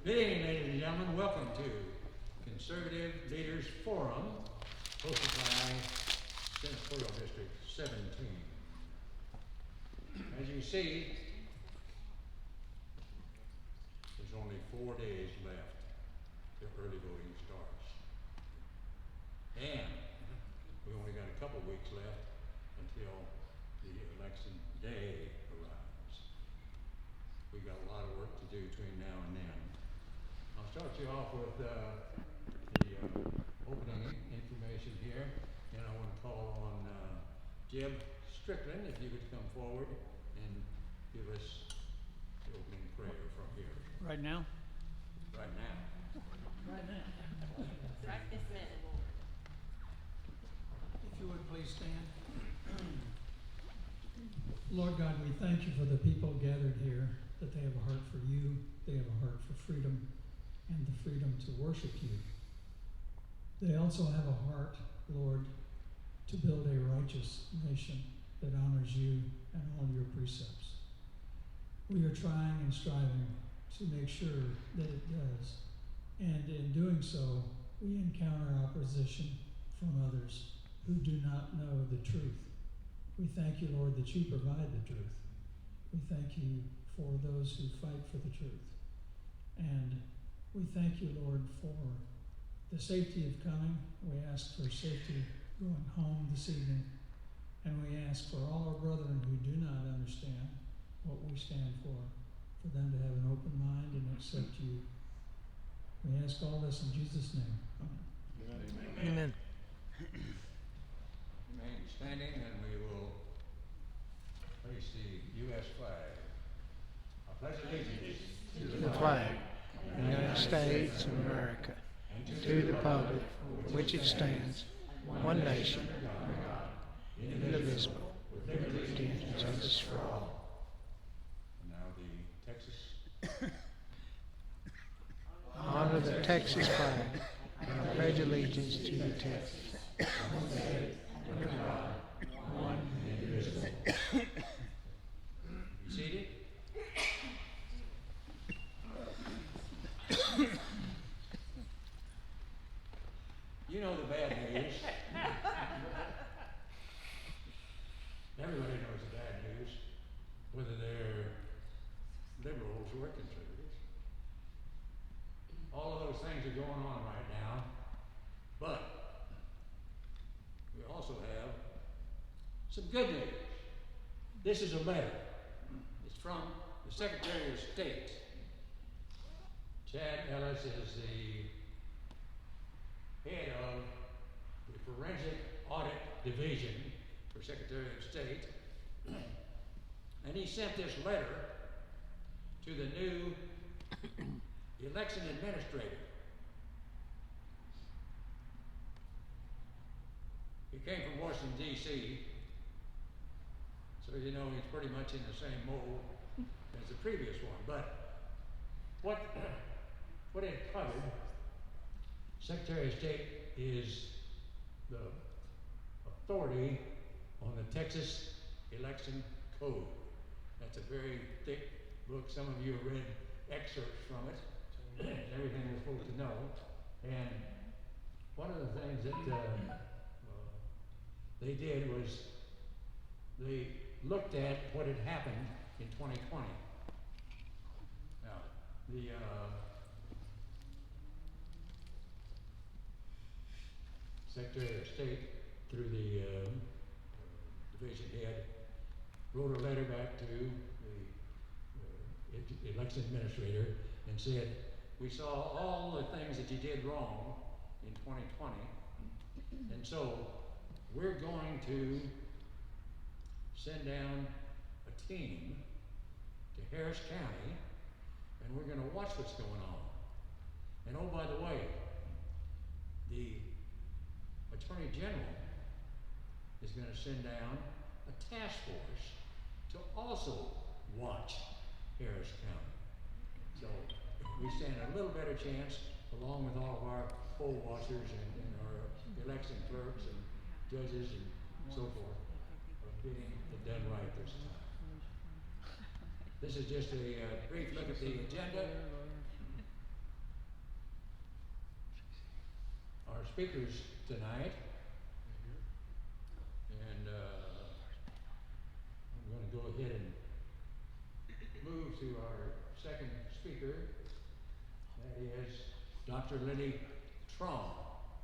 Good evening, ladies and gentlemen. Welcome to Conservative Leaders Forum, hosted by Senatorial District 17. As you see, there's only 4 days left till early voting starts. And we only got a couple weeks left until the election day arrives. We've got a lot of work to do between now and then. I'll start you off with the opening information here, and I want to call on Jeb Strickland, if you would come forward and give us the opening prayer from here. Right now? Right now. Right now. Right this minute, Lord. If you would please stand. Lord God, we thank you for the people gathered here, that they have a heart for you, they have a heart for freedom, and the freedom to worship you. They also have a heart, Lord, to build a righteous nation that honors you and all your precepts. We are trying and striving to make sure that it does, and in doing so, we encounter opposition from others who do not know the truth. We thank you, Lord, that you provide the truth. We thank you for those who fight for the truth. And we thank you, Lord, for the safety of coming. We ask for safety going home this evening. And we ask for all our brethren who do not understand what we stand for them to have an open mind and accept you. We ask all this in Jesus' name. Amen. Amen. Remain standing, and we will place the U.S. flag. I pledge allegiance to The flag of the United States of America, to the republic for which it stands, one nation, indivisible, with liberty and justice for all. And now the Texas. Honor the Texas flag and pledge allegiance to the Texas. Be seated. You know the bad news. Everybody knows the bad news, whether they're liberals or conservatives. All of those things are going on right now, but we also have some good news. This is a letter. It's from the Secretary of State. Chad Ellis is the head of the Forensic Audit Division for Secretary of State. And he sent this letter to the new election administrator. He came from Washington, D.C., so you know he's pretty much in the same mold as the previous one. But what it covered, Secretary of State is the authority on the Texas Election Code. That's a very thick book. Some of you have read excerpts from it. Everything we're supposed to know. And one of the things that they did was they looked at what had happened in 2020. Now, the Secretary of State, through the division head, wrote a letter back to the election administrator and said, we saw all the things that you did wrong in 2020, and so we're going to send down a team to Harris County, and we're going to watch what's going on. And oh, by the way, the Attorney General is going to send down a task force to also watch Harris County. So we stand a little better chance, along with all of our poll watchers and our election clerks and judges and so forth, of getting it done right this time. This is just a brief look at the agenda. speakers tonight. And I'm going to go ahead and move to our second speaker. That is Dr. Lenny Trong.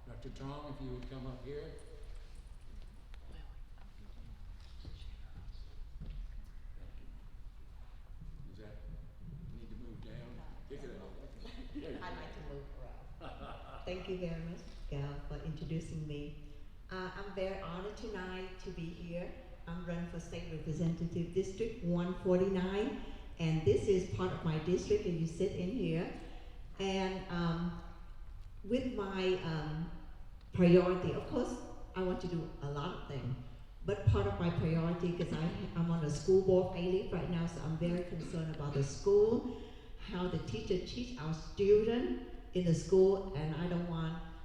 Dr. Trong, if you would come up here. Does that need to move down? Pick it up. There you I'd go. like to move around. Thank you very much, Gal, for introducing me. I'm very honored tonight to be here. I'm running for State Representative District 149, and this is part of my district, and you sit in here. And with my priority, of course, I want to do a lot of things, but part of my priority, because I'm on the school board leave right now, so I'm very concerned about the school, how the teacher teach our students in the school, and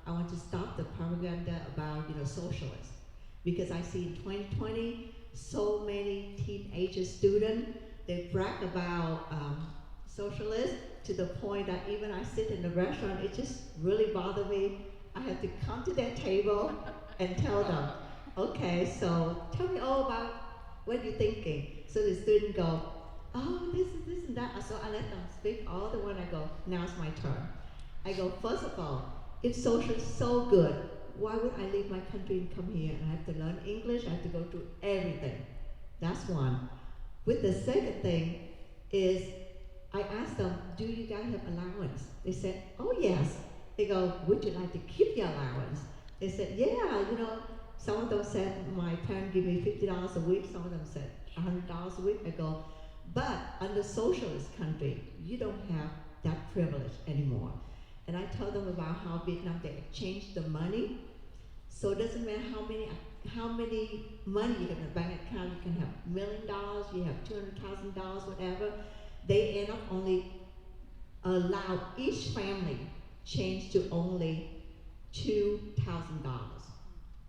I want to stop the propaganda about, socialists. Because I see in 2020, so many teenager students, they brag about socialists to the point that even I sit in the restaurant, it just really bothered me. I have to come to their table and tell them, okay, so tell me all about what you're thinking. So the student go, oh, this and that. So I let them speak all the way. I go, now it's my turn. I go, first of all, if social is so good, why would I leave my country and come here? And I have to learn English, I have to go through everything. That's one. With the second thing is, I asked them, do you guys have allowance? They said, oh yes. They go, would you like to keep your allowance? They said, yeah, some of them said, my parents give me $50 a week, some of them said $100 a week. I go, but under socialist country, you don't have that privilege anymore. And I tell them about how Vietnam, they changed the money. So it doesn't matter how many money you have in a bank account, you can have $1 million, you have $200,000, whatever. They end up only allow each family change to only $2,000.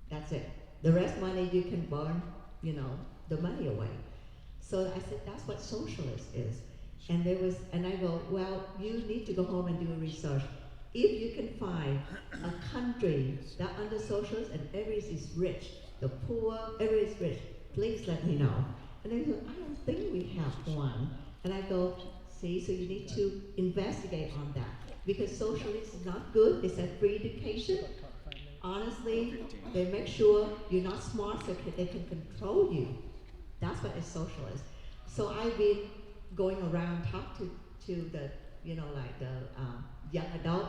That's it. The rest money you can burn, the money away. So I said, that's what socialist is. And I go, well, you need to go home and do a research. If you can find a country that under socialist and everybody is rich, the poor, everybody is rich, please let me know. And they go, I don't think we have one. And I go, see, so you need to investigate on that. Because socialism is not good. They said free education. Honestly, they make sure you're not smart so they can control you. That's what is socialist. So I've been going around, talk to the, young adult,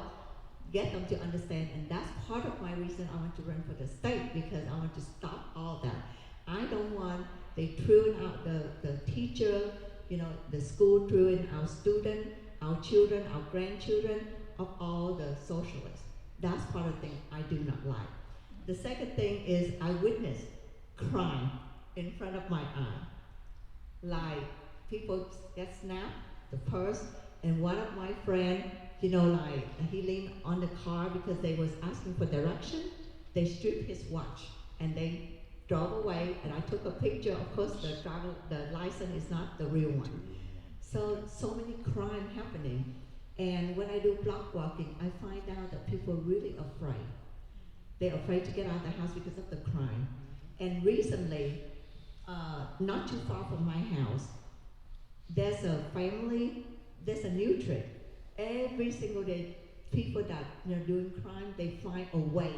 get them to understand, and that's part of my reason I want to run for the state, because I want to stop all that. I don't want, they threw out the teacher, the school threw in our student, our children, our grandchildren, of all the socialists. That's part of the thing I do not like. The second thing is I witnessed crime in front of my eye. Like people get snapped, the purse, and one of my friends, he leaned on the car because they was asking for direction. They stripped his watch and they drove away, and I took a picture. Of course, the license is not the real one. So many crime happening. And when I do block walking, I find out that people are really afraid. They're afraid to get out of the house because of the crime. And recently, not too far from my house, there's a family, there's a new trick. Every single day, people that are doing crime, they find a way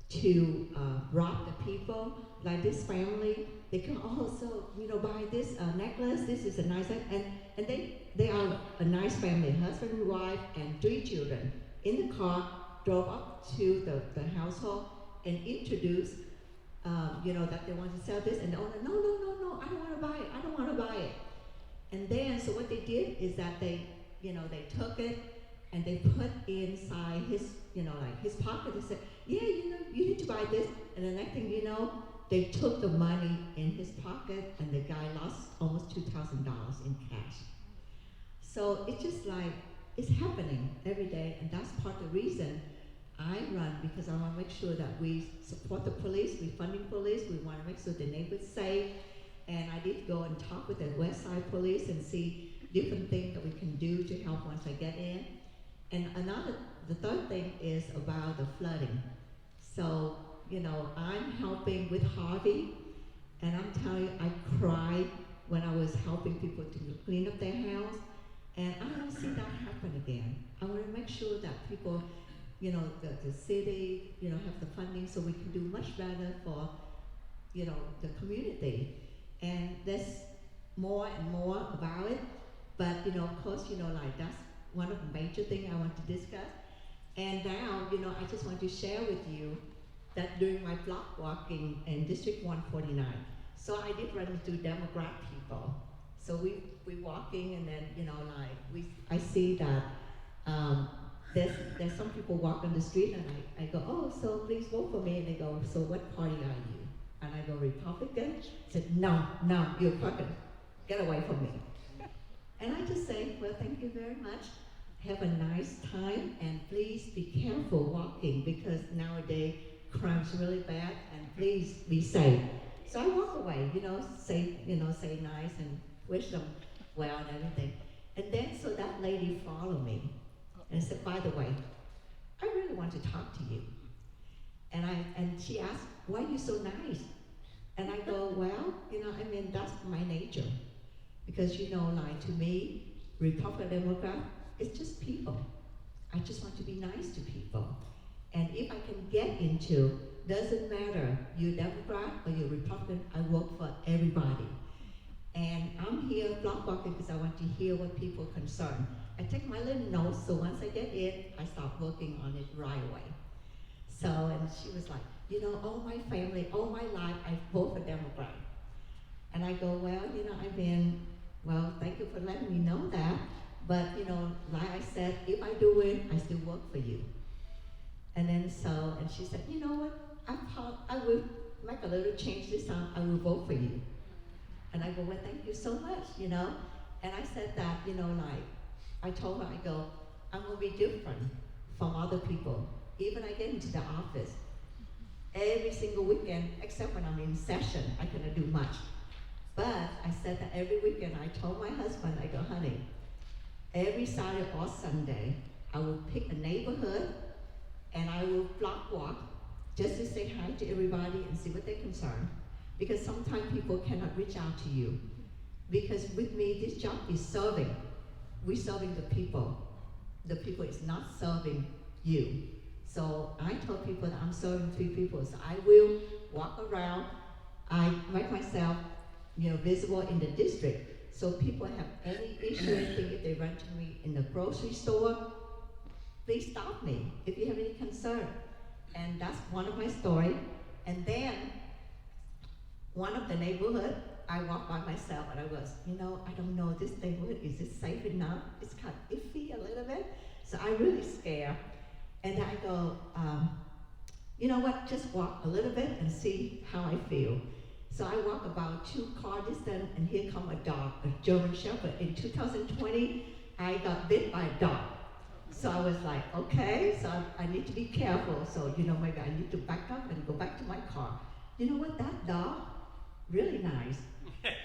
to rob the people. Like this family, they come, buy this necklace, this is a nice, and they are a nice family, husband, wife, and 3 children. In the car, drove up to the household and introduced, that they want to sell this, and the owner, no, I don't want to buy it. And then, so what they did is that they took it and they put inside his, his pocket. They said, yeah, you need to buy this. And the next thing you know, they took the money in his pocket, and the guy lost almost $2,000 in cash. So it's just like, it's happening every day, and that's part of the reason I run, because I want to make sure that we support the police, we funding police, we want to make sure the neighborhood's safe. And I did go and talk with the West Side Police and see different things that we can do to help once I get in. And the third thing is about the flooding. So, you know, I'm helping with Harvey, and I'm telling you, I cried when I was helping people to clean up their house, and I don't see that happen again. I want to make sure that people, you know, the city, you know, have the funding so we can do much better for, you know, the community. And there's more and more about it, but, you know, of course, you know, like that's one of the major things I want to discuss. And now, you know, I just want to share with you that during my block walking in District 149, so I did run into Democrat people. So we walking, and then, you know, like I see that there's some people walk on the street, and I go, oh, so please vote for me. And they go, so what party are you? And I go, Republican. I said, no, you're Republican. Get away from me. And I just say, well, thank you very much. Have a nice time, and please be careful walking, because nowadays crime's really bad, and please be safe. So I walk away, you know, say nice and wish them well and everything. And then so that lady followed me and said, by the way, I really want to talk to you. And she asked, why are you so nice? And I go, well, you know, I mean, that's my nature. Because, you know, like to me, Republican, Democrat, it's just people. I just want to be nice to people. And if I can get into, doesn't matter, you're Democrat or you're Republican, I work for everybody. And I'm here block walking because I want to hear what people are concerned. I take my little notes, so once I get in, I start working on it right away. So, and she was like, you know, all my family, all my life, I vote for Democrat. And I go, well, you know, I've been, well, thank you for letting me know that. But, you know, like I said, if I do win, I still work for you. And then so, and she said, you know what, I will make a little change this time, I will vote for you. And I go, well, thank you so much, you know. And I said that, you know, like, I told her, I go, I'm gonna be different from other people. Even I get into the office, every single weekend, except when I'm in session, I cannot do much. But I said that every weekend, I told my husband, I go, honey, every Saturday or Sunday, I will pick a neighborhood and I will block walk just to say hi to everybody and see what they're concerned. Because sometimes people cannot reach out to you. Because with me, this job is serving. We're serving the people. The people is not serving you. So I told people that I'm serving 3 people. So I will walk around. I make myself, you know, visible in the district. So people have any issue, anything, if they run to me in the grocery store, please stop me if you have any concern. And that's one of my stories. And then, one of the neighborhood, I walk by myself and I was, you know, I don't know this neighborhood, is it safe enough? It's kind of iffy a little bit. So I really scared. And I go, you know what, just walk a little bit and see how I feel. So I walk about 2 car distance, and here come a dog, a German Shepherd. In 2020, I got bit by a dog. So I was like, okay, so I need to be careful. So, you know, maybe I need to back up and go back to my car. You know what, that dog, really nice.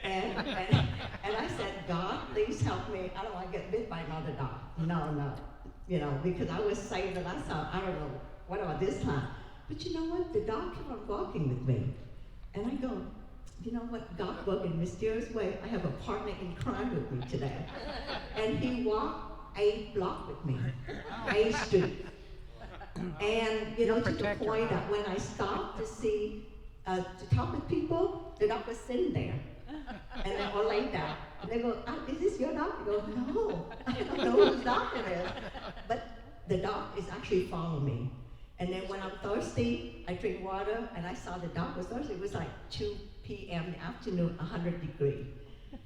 And I said, God, please help me. I don't want to get bit by another dog. No. You know, because I was saying the last time, I don't know, what about this time? But you know what, the dog kept on walking with me. And I go, you know what, God worked in a mysterious way. I have a partner in crime with me today. And he walked 8 blocks with me, 8th Street. And, you know, to the point that when I stopped to see, to talk with people, the dog was sitting there. And they all lay down. And they go, is this your dog? I go, no, I don't know whose dog it is. But the dog is actually following me. And then when I'm thirsty, I drink water, and I saw the dog was thirsty. It was like 2 p.m. in the afternoon, 100 degrees.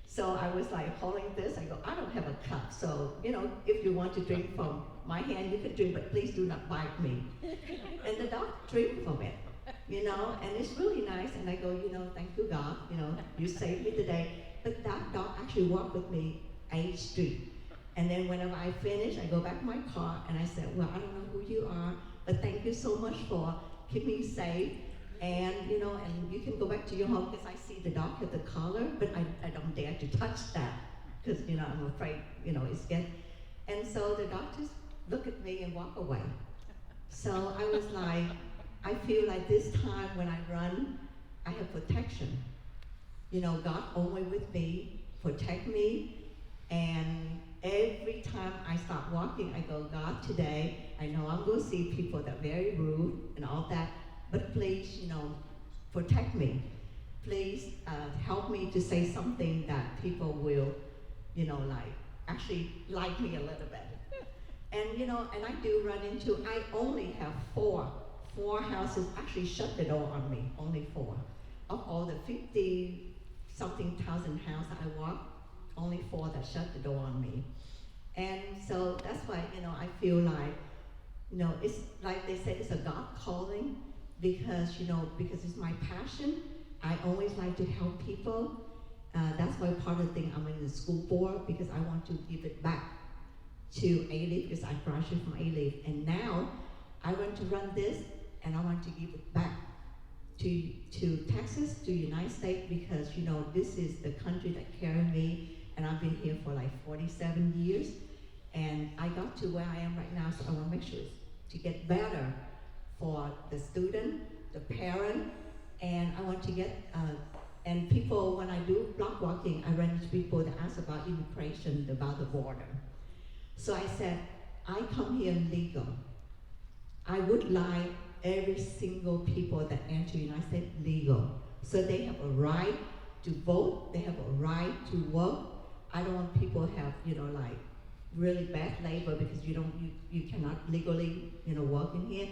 So I was like holding this. I go, I don't have a cup. So, you know, if you want to drink from my hand, you can drink, but please do not bite me. And the dog drank from it, you know, and it's really nice. And I go, you know, thank you, God, you know, you saved me today. But that dog actually walked with me 8th Street. And then whenever I finish, I go back to my car, and I said, well, I don't know who you are, but thank you so much for keeping me safe. And, you know, and you can go back to your home, because I see the dog have the collar, but I don't dare to touch that, because, you know, I'm afraid, you know, it's getting. And so the dog just look at me and walk away. So I was like, I feel like this time when I run, I have protection. You know, God always with me, protect me, and every time I start walking, I go, God, today, I know I'm going to see people that are very rude and all that, but please, you know, protect me. Please help me to say something that people will, you know, actually like me a little bit. And, you know, and I do run into, I only have four houses actually shut the door on me, only 4. Of all the 50-something thousand houses I walk, only 4 that shut the door on me. And so that's why, you know, I feel like, you know, it's like they say, it's a God calling, because, you know, because it's my passion. I always like to help people. That's why part of the thing I'm in the school board, because I want to give it back to A-Leaf, because I graduated from A-Leaf. And now I want to run this, and I want to give it back to Texas, to United States, because, you know, this is the country that carried me, and I've been here for like 47 years. And I got to where I am right now, so I want to make sure to get better for the student, the parent, and I want to get, and people, when I do block walking, I run into people that ask about immigration, about the border. So I said, I come here legal. I would like every single people that enter the United States legal. So they have a right to vote, they have a right to work. I don't want people to have, you know, like really bad labor, because you cannot legally, you know, work in here.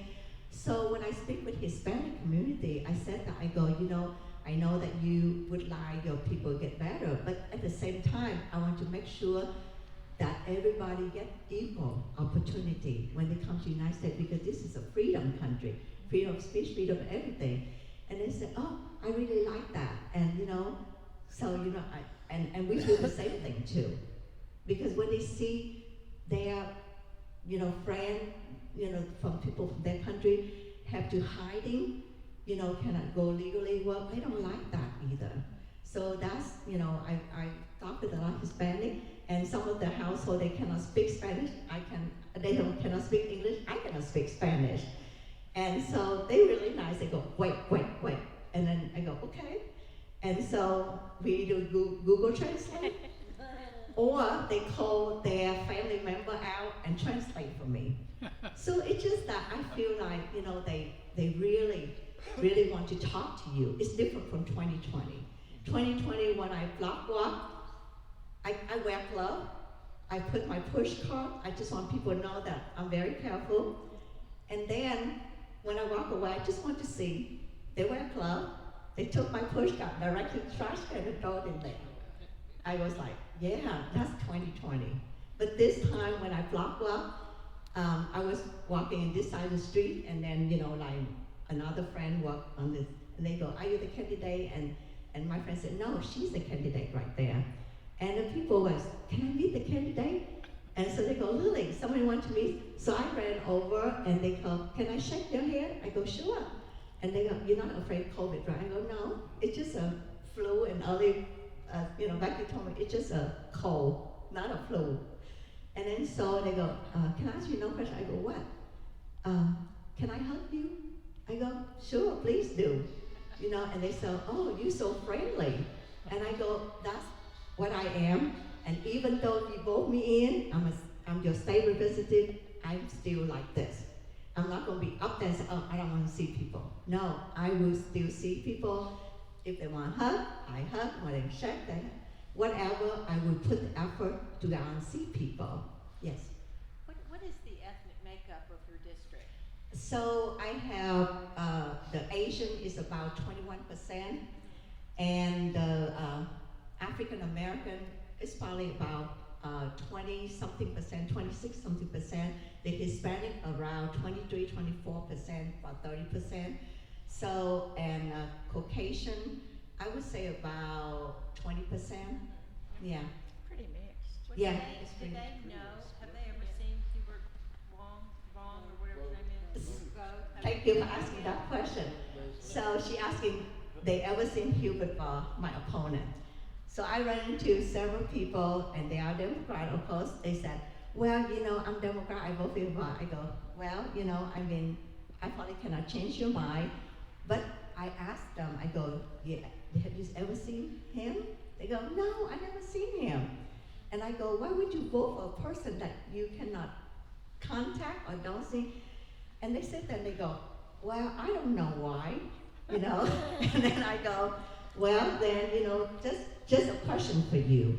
So when I speak with Hispanic community, I said that, I go, you know, I know that you would like your people to get better, but at the same time, I want to make sure that everybody get equal opportunity when they come to the United States, because this is a freedom country, freedom of speech, freedom of everything. And they said, oh, I really like that. And, you know, so, you know, and we do the same thing too. Because when they see their, you know, friend, you know, from people from their country have to hiding, you know, cannot go legally work, they don't like that either. So that's, you know, I talk with a lot of Hispanic, and some of the household, they cannot speak Spanish. Cannot speak English, I cannot speak Spanish. And so they really nice, they go, wait. And then I go, okay. And so we do Google Translate. Or they call their family member out and translate for me. So it's just that I feel like, you know, they really want to talk to you. It's different from 2020. 2020, when I block walk, I wear gloves, I put my push card. I just want people to know that I'm very careful. And then when I walk away, I just want to see, they wear gloves, they took my push card directly to the trash can and throw it in there. I was like, yeah, that's 2020. But this time when I block walk, I was walking in this side of the street, and then, you know, like another friend walked on this, and they go, are you the candidate? And my friend said, no, she's the candidate right there. And the people was, can I meet the candidate? And so they go, Lily, somebody wants to meet. So I ran over, and they go, can I shake your hand? I go, sure. And they go, you're not afraid of COVID, right? I go, no, it's just a flu and early, you know, back you told me, it's just a cold, not a flu. And then so they go, can I ask you no question? I go, what? Can I help you? I go, sure, please do. You know, and they say, oh, you're so friendly. And I go, that's what I am. And even though you vote me in, I'm your state representative, I'm still like this. I'm not going to be up there and say, oh, I don't want to see people. No, I will still see people. If they want to hug, I hug. When they shake, they whatever, I will put the effort to go and see people. Yes. What is the ethnic makeup of your district? So I have, the Asian is about 21%, and the African American is probably about 20-something%, 26-something%. The Hispanic around 23, 24%, about 30%. So, and Caucasian, I would say about 20%. Yeah. Pretty mixed. Yeah, Do it's they pretty know, have they ever seen Hubert Wong or whatever his name is? Go? Thank you for asking that question. So she asking, they ever seen Hubert, my opponent? So I ran into several people, and they are Democrat, of course. They said, well, you know, I'm Democrat, I vote for Hubert. I go, well, you know, I mean, I probably cannot change your mind. But I asked them, I go, yeah, have you ever seen him? They go, no, I never seen him. And I go, why would you vote for a person that you cannot contact or don't see? And they sit there and they go, well, I don't know why, you know. And then I go, well, then, you know, just a question for you.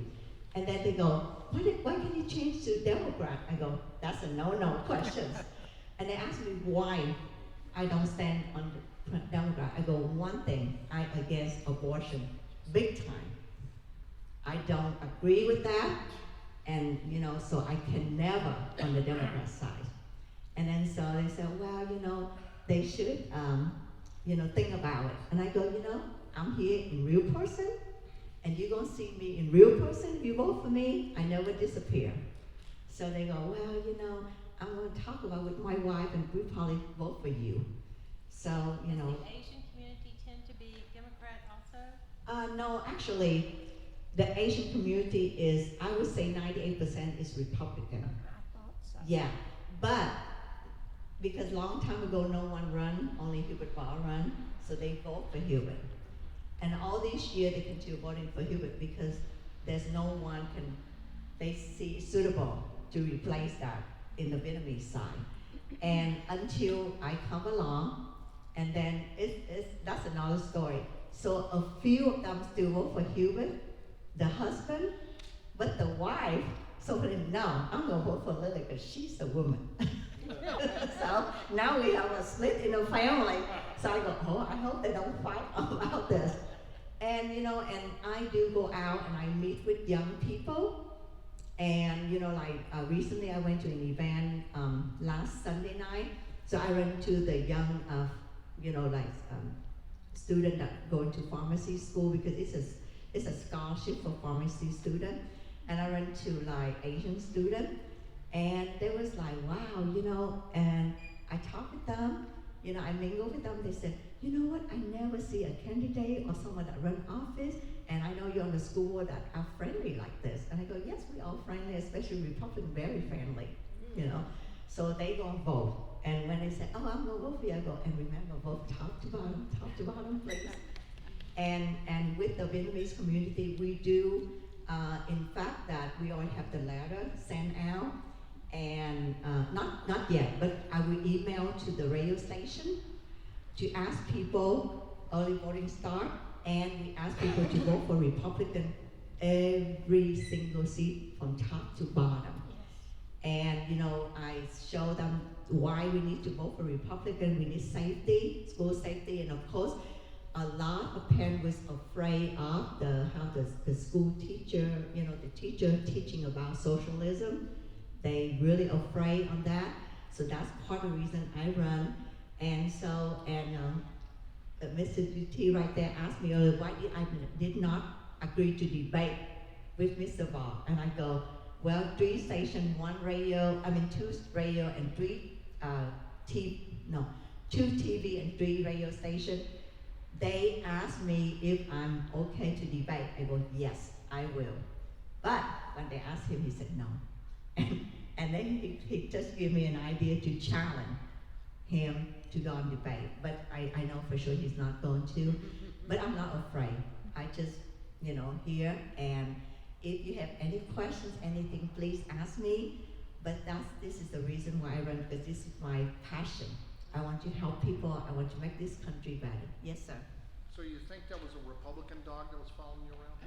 And then they go, why can you change to Democrat? I go, that's a no question. And they ask me why I don't stand on the Democrat. I go, one thing, I'm against abortion, big time. I don't agree with that, and you know, so I can never on the Democrat side. And then so they said, well, you know, they should, you know, think about it. And I go, you know, I'm here in real person, and you're gonna see me in real person. If you vote for me, I never disappear. So they go, well, you know, I'm gonna talk about it with my wife, and we probably vote for you. So, you know. The Asian community tend to be Democrat also? No, actually, the Asian community is, I would say 98% is Republican. I thought so. Yeah, but because long time ago no one run, only Hubert Barr run, so they vote for Hubert. And all these years they continue voting for Hubert because there's no one they see suitable to replace that in the Vietnamese side. And until I come along, and then that's another story. So a few of them still vote for Hubert, the husband, but the wife, so for them, no, I'm gonna vote for Lily because she's a woman. So now we have a split in the family. So I go, oh, I hope they don't fight about this. And you know, and I do go out and I meet with young people. And you know, like recently I went to an event last Sunday night. So I went to the young, you know, like student that go to pharmacy school because it's a scholarship for pharmacy student. And I went to like Asian student, and they was like, wow, you know, and I talked with them, you know, I mingle with them. They said, you know what, I never see a candidate or someone that run office, and I know you're on the school board that are friendly like this. And I go, yes, we all friendly, especially Republican, very friendly, you know. So they gonna vote. And when they say, oh, I'm gonna vote for you, I go, and remember, vote top to bottom, please. And with the Vietnamese community, we do, in fact, that we already have the letter sent out, and not yet, but I will email to the radio station to ask people early voting start, and we ask people to vote for Republican every single seat from top to bottom. And you know, I show them why we need to vote for Republican. We need safety, school safety, and of course, a lot of parents was afraid of how the school teacher, you know, the teacher teaching about socialism. They really afraid on that. So that's part of the reason I run. And so, Mr. T right there asked me earlier, why did not agree to debate with Mr. Barr? And I go, well, 3 station, 2 radio, and 2 TV and 3 radio stations. They asked me if I'm okay to debate. I go, yes, I will. But when they asked him, he said no. And then he just gave me an idea to challenge him to go and debate. But I know for sure he's not going to. But I'm not afraid. I just, you know, here. And if you have any questions, anything, please ask me. But this is the reason why I run, because this is my passion. I want to help people. I want to make this country better. Yes, sir. So you think that was a Republican dog that was following you around?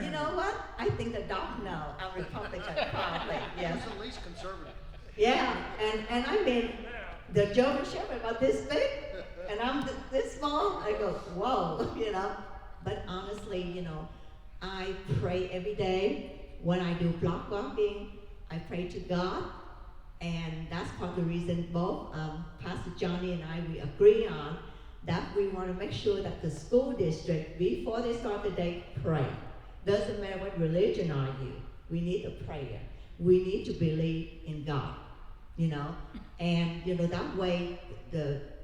You know what? I think the dog knows I'm Republican, probably. Yes. He's at least conservative. Yeah, and I mean, the German Shepherd about this big, and I'm this small. I go, whoa, you know. But honestly, you know, I pray every day. When I do block walking, I pray to God. And that's part of the reason both Pastor Johnny and I, we agree on that we want to make sure that the school district, before they start the day, pray. Doesn't matter what religion are you, we need a prayer. We need to believe in God, you know. And, you know, that way,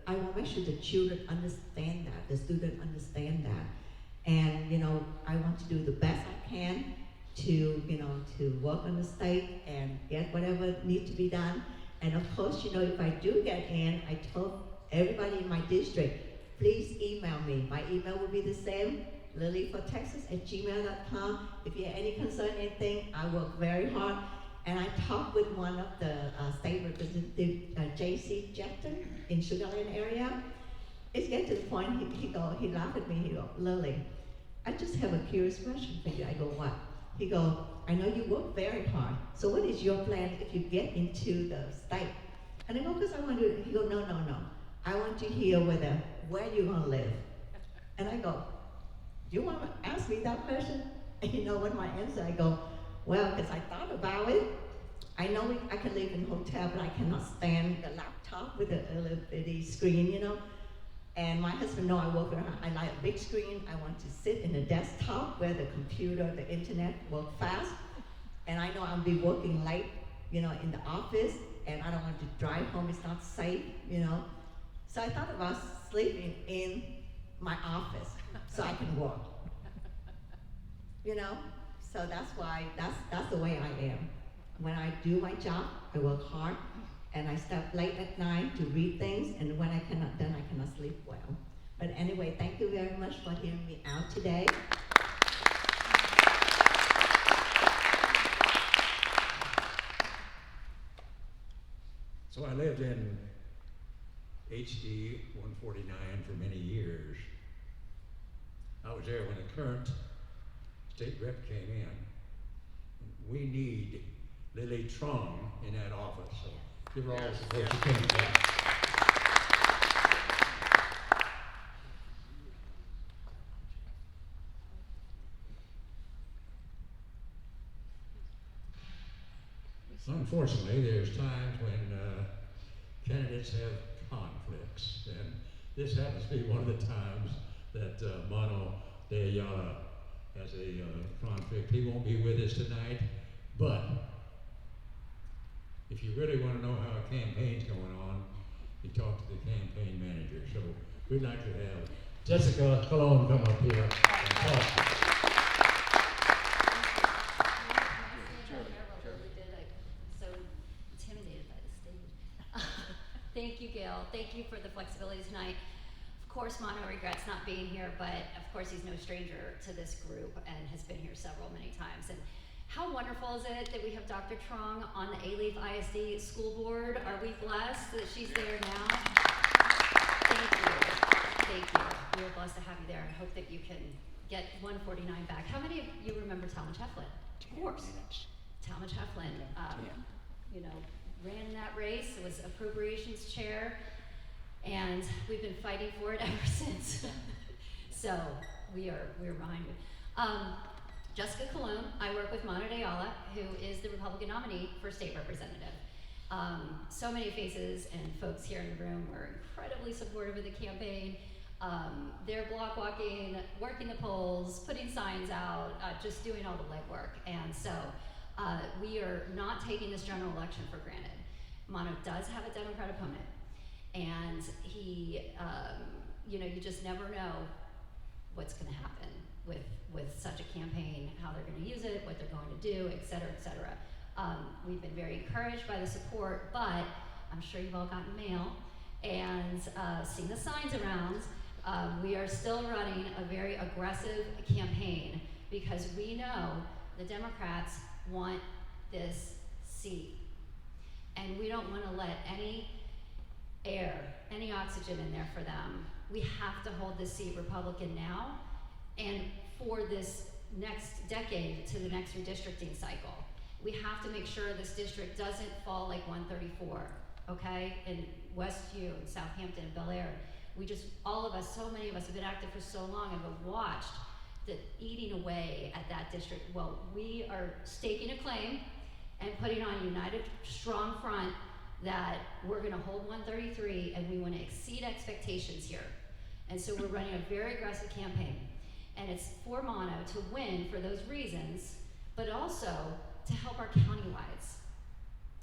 I want to make sure the children understand that, the students understand that. And, you know, I want to do the best I can to, you know, to work on the state and get whatever needs to be done. And of course, you know, if I do get in, I told everybody in my district, please email me. My email will be the same, lilyfortexas@gmail.com. If you have any concern, anything, I work very hard. And I talked with one of the state representative, J.C. Jepton in Sugar Land area. It's getting to the point, he laughed at me, he go, Lily, I just have a curious question for you. I go, what? He go, I know you work very hard. So what is your plan if you get into the state? And I go, because I want to, he go, no. I want to hear where you're gonna live. And I go, you want to ask me that question? And you know what my answer? I go, well, because I thought about it. I know I can live in a hotel, but I cannot stand the laptop with the little bitty screen, you know. And my husband know I work with her. I like a big screen. I want to sit in a desktop where the computer, the internet work fast. And I know I'll be working late, you know, in the office, and I don't want to drive home. It's not safe, you know. So I thought about sleeping in my office so I can work. You know? So that's why, that's the way I am. When I do my job, I work hard, and I stay up late at night to read things, and when I cannot sleep well. But anyway, thank you very much for hearing me out today. So I lived in HD 149 for many years. I was there when the current state rep came in. We need Lily Trong in that office, so give her all the support you can. Unfortunately, there's times when candidates have conflicts, and this happens to be one of the times that Mono de Ayala has a conflict. He won't be with us tonight, but if you really want to know how a campaign's going on, you talk to the campaign manager. So we'd like to have Jessica Colon come up here and talk. Thank you, Gail. Thank you for the flexibility tonight. Of course, Mono regrets not being here, but of course he's no stranger to this group and has been here many times. And how wonderful is it that we have Dr. Trong on the Alief ISD school board? Are we blessed that she's there now? Thank you. We are blessed to have you there. I hope that you can get 149 back. How many of you remember Talmadge Heflin? Of course. Talmadge Heflin, you know, ran that race, was appropriations chair, and we've been fighting for it ever since. So we're behind you. Jessica Colon, I work with Mono de Ayala, who is the Republican nominee for state representative. So many faces and folks here in the room were incredibly supportive of the campaign. They're block walking, working the polls, putting signs out, just doing all the legwork. And so we are not taking this general election for granted. Mono does have a Democrat opponent, and he, you know, you just never know what's going to happen with such a campaign, how they're going to use it, what they're going to do, et cetera, et cetera. We've been very encouraged by the support, but I'm sure you've all gotten mail and seen the signs around. We are still running a very aggressive campaign because we know the Democrats want this seat. And we don't want to let any air, any oxygen in there for them. We have to hold this seat Republican now and for this next decade to the next redistricting cycle. We have to make sure this district doesn't fall like 134, okay? In Westview, and Southampton, and Bel Air. All of us, so many of us have been active for so long and have watched the eating away at that district. Well, we are staking a claim and putting on a united, strong front that we're gonna hold 133 and we wanna exceed expectations here. And so we're running a very aggressive campaign. And it's for Mono to win for those reasons, but also to help our countywides,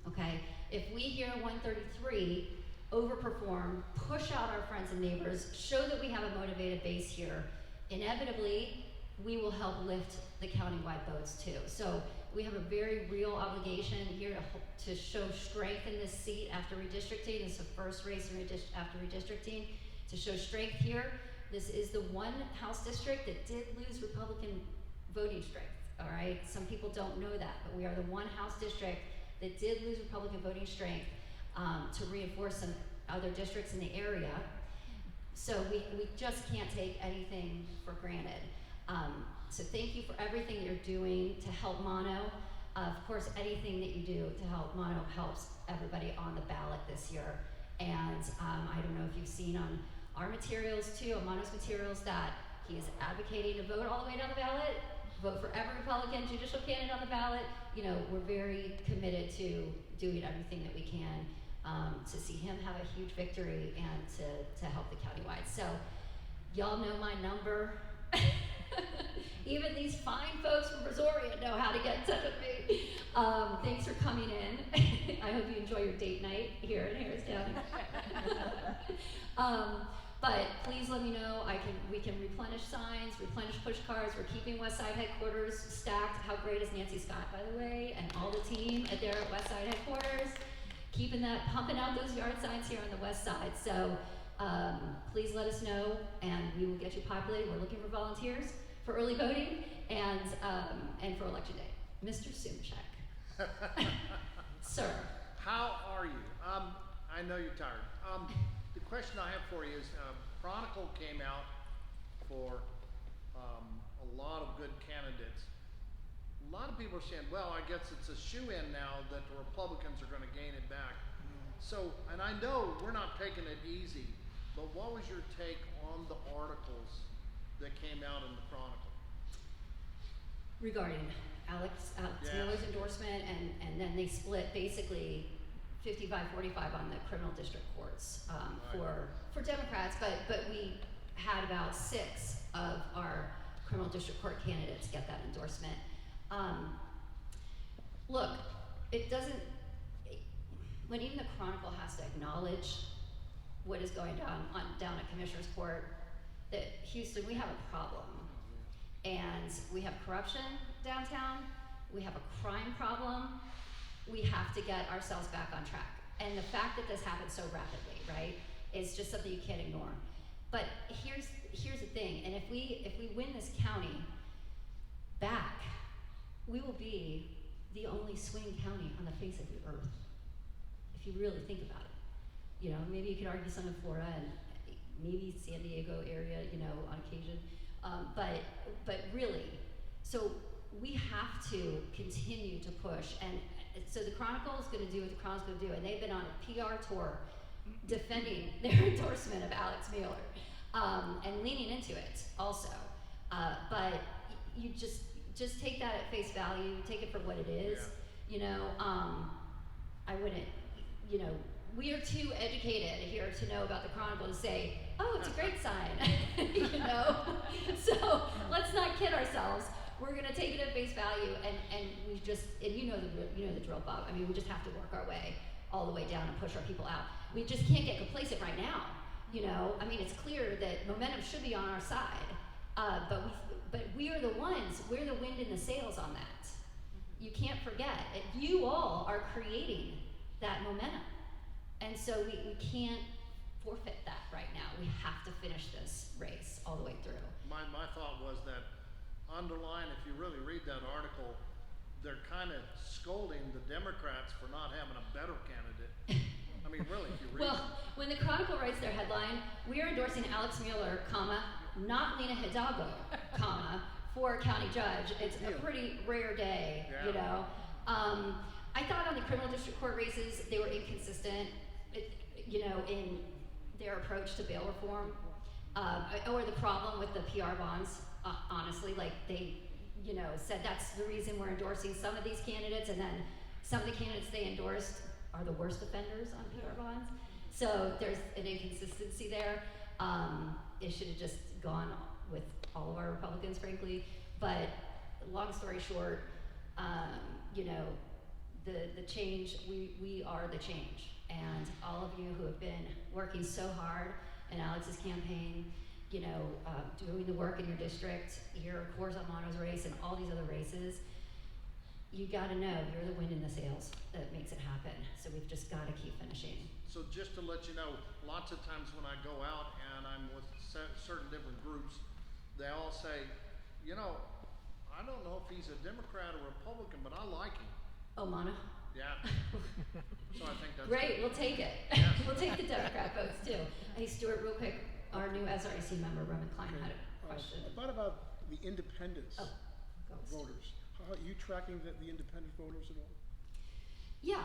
okay? If we here 133 overperform, push out our friends and neighbors, show that we have a motivated base here, inevitably, we will help lift the countywide votes too. So we have a very real obligation here to show strength in this seat after redistricting. This is the first race after redistricting. To show strength here, this is the one House district that did lose Republican voting strength, all right? Some people don't know that, but we are the one House district that did lose Republican voting strength to reinforce some other districts in the area. So we just can't take anything for granted. So thank you for everything you're doing to help Mono. Of course, anything that you do to help Mono helps everybody on the ballot this year. And I don't know if you've seen on our materials too, on Mono's materials, that he is advocating to vote all the way down the ballot, vote for every Republican judicial candidate on the ballot. You know, we're very committed to doing everything that we can to see him have a huge victory and to help the countywide. So y'all know my number. Even these fine folks from Brazoria know how to get in touch with me. Thanks for coming in. I hope you enjoy your date night here in Harris County. But please let me know. We can replenish signs, replenish push cards. We're keeping West Side headquarters stacked. How great is Nancy Scott, by the way, and all the team at their West Side headquarters, keeping that, pumping out those yard signs here on the West Side. So please let us know, and we will get you populated. We're looking for volunteers for early voting and for election day. Mr. Sumchak. Sir. How are you? I know you're tired. The question I have for you is, Chronicle came out for a lot of good candidates. A lot of people are saying, well, I guess it's a shoe-in now that the Republicans are going to gain it back. So, and I know we're not taking it easy, but what was your take on the articles that came out in the Chronicle? Regarding Alex Yes. Miller's endorsement, and then they split basically 55-45 on the criminal district courts for Democrats, but we had about 6 of our criminal district court candidates get that endorsement. Look, it doesn't, when even the Chronicle has to acknowledge what is going down at Commissioner's Court, that Houston, we have a problem. And we have corruption downtown, we have a crime problem, we have to get ourselves back on track. And the fact that this happened so rapidly, right, is just something you can't ignore. But here's the thing, and if we win this county back, we will be the only swing county on the face of the earth, if you really think about it. You know, maybe you could argue some in Florida and maybe San Diego area, you know, on occasion. But really, so we have to continue to push. And so the Chronicle is going to do what the Chronicle's going to do, and they've been on a PR tour defending their endorsement of Alex Mueller and leaning into it also. But you just take that at face value, take it for what it is. Yeah. You know, I wouldn't, you know, we are too educated here to know about the Chronicle to say, oh, it's a great sign, you know? So let's not kid ourselves. We're gonna take it at face value, and we just, and you know the drill, Bob. I mean, we just have to work our way all the way down and push our people out. We just can't get complacent right now, you know? I mean, it's clear that momentum should be on our side, but we are the ones, we're the wind in the sails on that. You can't forget, you all are creating that momentum. And so we can't forfeit that right now. We have to finish this race all the way through. My thought was that underline, if you really read that article, they're kind of scolding the Democrats for not having a better candidate. I mean, really, if you read Well, when the Chronicle writes their headline, we are endorsing Alex Mueller, comma, not Lina Hidalgo, comma, for county judge. It's a pretty rare day, you know. I thought on the criminal district court races, they were inconsistent, you know, in their approach to bail reform, or the problem with the PR bonds, honestly, like they, you know, said that's the reason we're endorsing some of these candidates, and then some of the candidates they endorsed are the worst offenders on PR bonds. So there's an inconsistency there. It should have just gone with all of our Republicans, frankly. But long story short, you know, the change, we are the change. And all of you who have been working so hard in Alex's campaign, you know, doing the work in your district, here, of course, on Mono's race and all these other races, you gotta know you're the wind in the sails that makes it happen. So we've just gotta keep finishing. So just to let you know, lots of times when I go out and I'm with certain different groups, they all say, you know, I don't know if he's a Democrat or Republican, but I like him. Oh, Mana? Yeah. So I think that's Great, good. we'll take it. Yeah. We'll take the Democrat votes too. Hey, Stuart, real quick, our new SREC member, Roman Klein, had a question. About the independence Oh, go. voters. How are you tracking the independent voters at all? Yeah,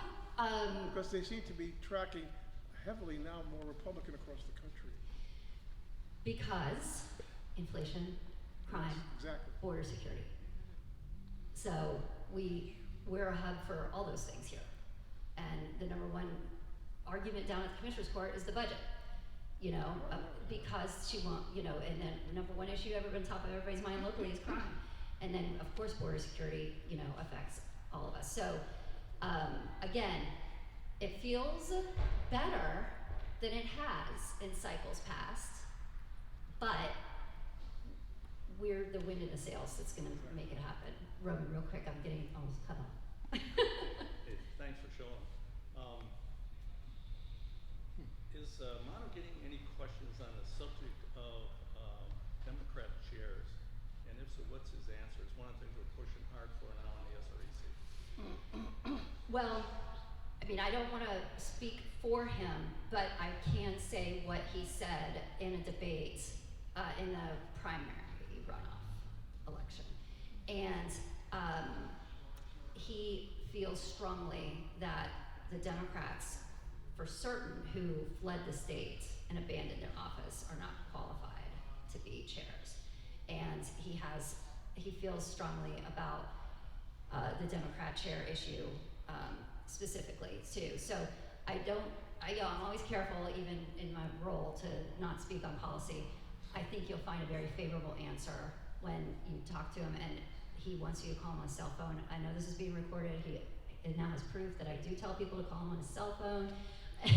Because they seem to be tracking heavily now more Republican across the country. because inflation, crime, Yes, exactly. border security. So we're a hub for all those things here. And the number one argument down at the Commissioner's Court is the budget. You know, because she won't, you know, and then the number one issue ever been top of everybody's mind locally is crime. And then, of course, border security, you know, affects all of us. So, again, it feels better than it has in cycles past, but we're the wind in the sails that's gonna make it happen. Roman, real quick, I'm getting almost cut off. Hey, thanks for showing. Is Mono getting any questions on the subject of Democrat chairs? And if so, what's his answer? It's one of the things we're pushing hard for now in the SREC. Well, I mean, I don't want to speak for him, but I can say what he said in a debate in the primary runoff election. And he feels strongly that the Democrats, for certain, who fled the state and abandoned their office are not qualified to be chairs. And he feels strongly about the Democrat chair issue specifically too. So I'm always careful, even in my role, to not speak on policy. I think you'll find a very favorable answer when you talk to him, and he wants you to call him on his cell phone. I know this is being recorded. It now has proof that I do tell people to call him on his cell phone. I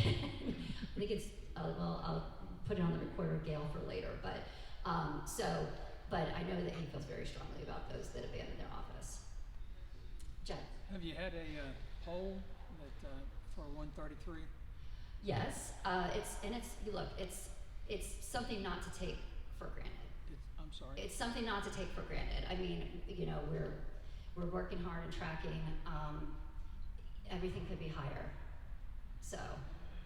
think it's, I'll put it on the recorder of Gail for later, but I know that he feels very strongly about those that abandoned their office. Jen? Have you had a poll that for 133? Yes, it's something not to take for granted. I'm sorry. It's something not to take for granted. I mean, you know, we're working hard and tracking. Everything could be higher. So,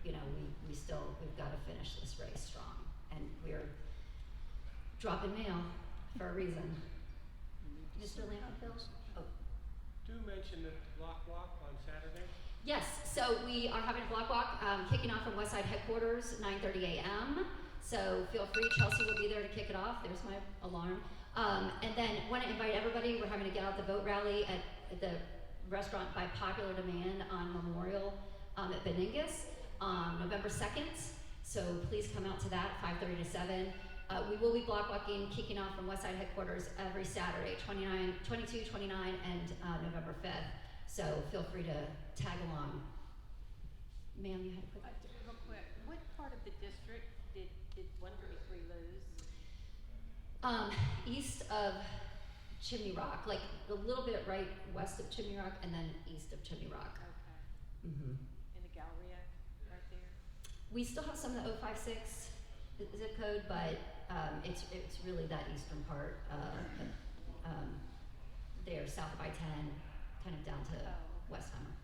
you know, we've got to finish this race strong, and we're dropping mail for a reason. Mr. Lampfield? Oh. Do mention the block walk on Saturday. Yes, so we are having a block walk kicking off from Westside headquarters, 9:30 a.m. So feel free, Chelsea will be there to kick it off. There's my alarm. And then want to invite everybody. We're having a get out the vote rally at the restaurant by popular demand on Memorial at Beningus on November 2nd. So please come out to that, 5:30 to 7. We will be block walking, kicking off from Westside headquarters every Saturday, 22, 29, and November 5th. So feel free to tag along. Ma'am, you had a quick question. Real quick, what part of the district did 133 lose? East of Chimney Rock, like a little bit right west of Chimney Rock, and then east of Chimney Rock. Okay. Mm-hmm. In the Galleria, right there? We still have some of the 056 zip code, but it's really that eastern part, there, south of I-10, kind of down to Westheimer.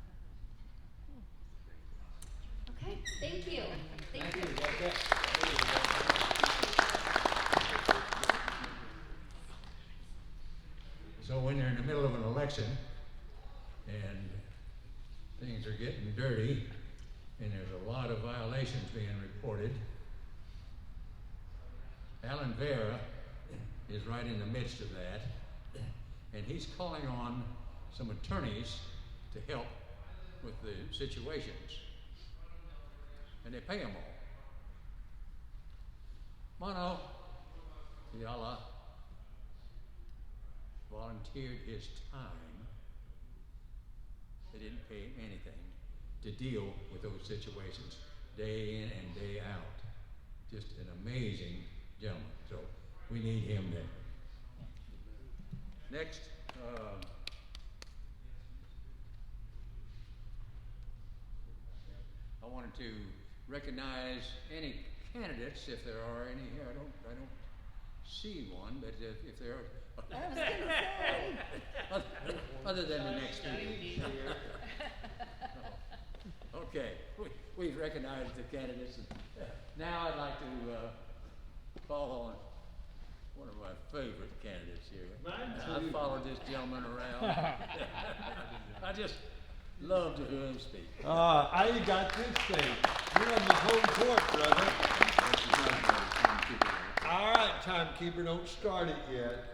Okay, thank you. Thank you. So when you're in the middle of an election and things are getting dirty and there's a lot of violations being reported, Alan Vera is right in the midst of that, and he's calling on some attorneys to help with the situations, and they pay them all. Mono Fiala volunteered his time. They didn't pay him anything to deal with those situations day in and day out. Just an amazing gentleman. So we need him there. Next, I wanted to recognize any candidates, if there are any here. I don't see one, but if there are, I was gonna say. other than the next meeting. Okay, we've recognized the candidates. Now I'd like to call on one of my favorite candidates here. I've followed this gentleman around. I just love to hear him speak. How you got this thing? You're on the home court, brother. All right, timekeeper, don't start it yet.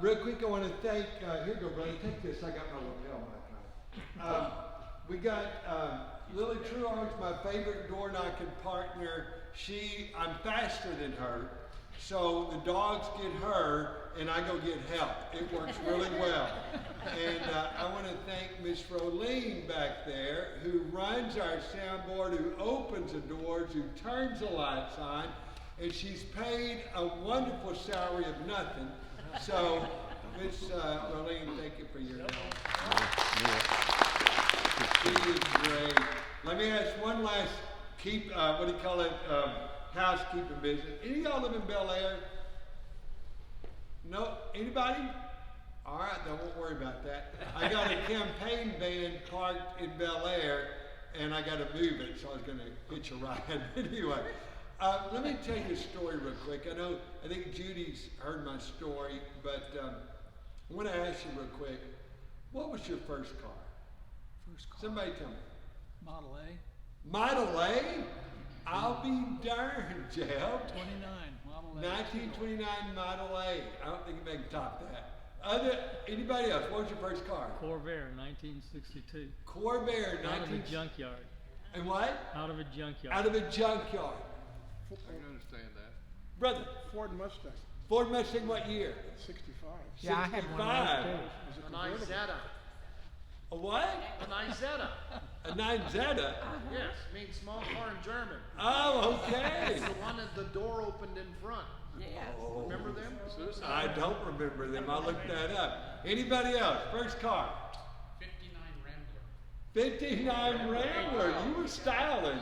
Real quick, I want to thank, here you go, brother, take this, I got my lapel mic on. We got Lily Trueheart's my favorite door knocking partner. I'm faster than her, so the dogs get her and I go get help. It works really well. And I want to thank Miss Rolene back there, who runs our soundboard, who opens the doors, who turns the lights on, and she's paid a wonderful salary of nothing. So, Miss Rolene, thank you for your help. She is great. Let me ask one last housekeeping business. Any of y'all live in Bel Air? No? Anybody? All right, then won't worry about that. I got a campaign van parked in Bel Air, and I got to move it, so I was going to hitch a ride. Anyway, let me tell you a story real quick. I think Judy's heard my story, but I want to ask you real quick, what was your first car? First car. Somebody tell me. Model A. Model A? I'll be darned, Jeff. 29. Model A. 1929 Model A. I don't think you can top that. Anybody else? What was your first car? Corvair, 1962. Corvair, Out of a junkyard. And what? Out of a junkyard. Out of a junkyard. I can understand that. Brother, Ford Mustang, Ford Mustang, what year? 65. Yeah, I had one of those too. Was it An convertible? Izetta. A what? An Izetta. A 9Z? Yes, means small car in German. Oh, okay. It's the one that the door opened in front. Oh, Remember them? I don't remember them. I'll look that up. Anybody else? First car? 59 Rambler. You were styling.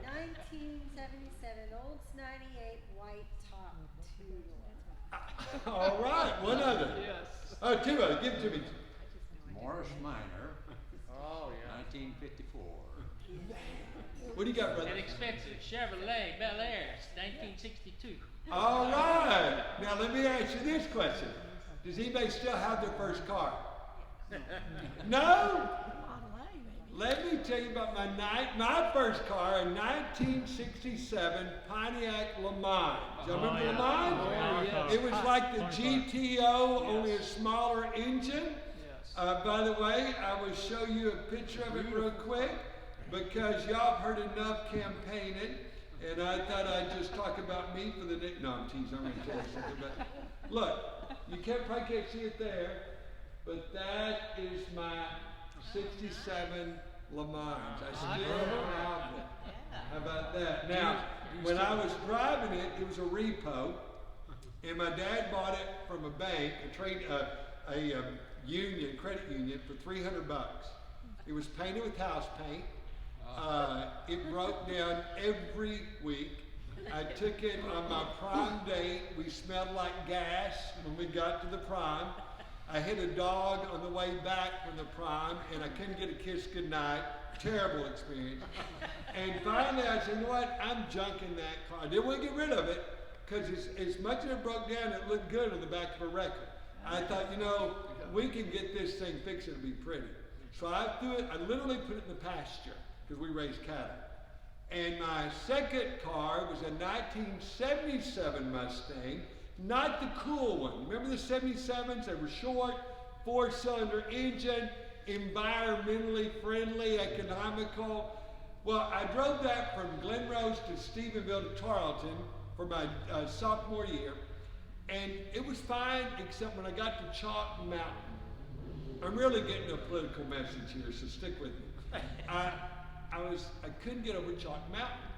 1977 Olds 98 white top two. All right. One other. Yes. Oh, two others. Give it to me. Morris Minor, Oh, yeah. 1954. What do you got, brother? An expensive Chevrolet Bel Air, 1962. All right. Now let me ask you this question: does anybody still have their first car? No. Let me tell you about my first car, a 1967 Pontiac Le Mans. Do you remember Le Mans? Oh, yeah. It was like the GTO, only a smaller engine. Yes. By the way, I will show you a picture of it real quick because y'all have heard enough campaigning, and I thought I'd just talk about me for the next. No, I'm teasing. I'm going to tell you something. But look, you probably can't see it there, but that is my '67 Le Mans. I still have it. How about that? Now, when I was driving it, it was a repo, and my dad bought it from a bank, a credit union, for $300. It was painted with house paint. It broke down every week. I took it on my prom date. We smelled like gas when we got to the prom. I hit a dog on the way back from the prom, and I couldn't get a kiss goodnight. Terrible experience. And finally, I said, you know what? I'm junking that car. I didn't want to get rid of it because as much as it broke down, it looked good on the back of a record. I thought, we can get this thing fixed. It'll be pretty. So I literally put it in the pasture because we raised cattle. And my second car was a 1977 Mustang, not the cool one. Remember the 77s? They were short, 4-cylinder engine, environmentally friendly, economical. Well, I drove that from Glen Rose to Stephenville to Tarleton for my sophomore year, and it was fine except when I got to Chalk Mountain. I'm really getting a political message here, so stick with me. I couldn't get over Chalk Mountain.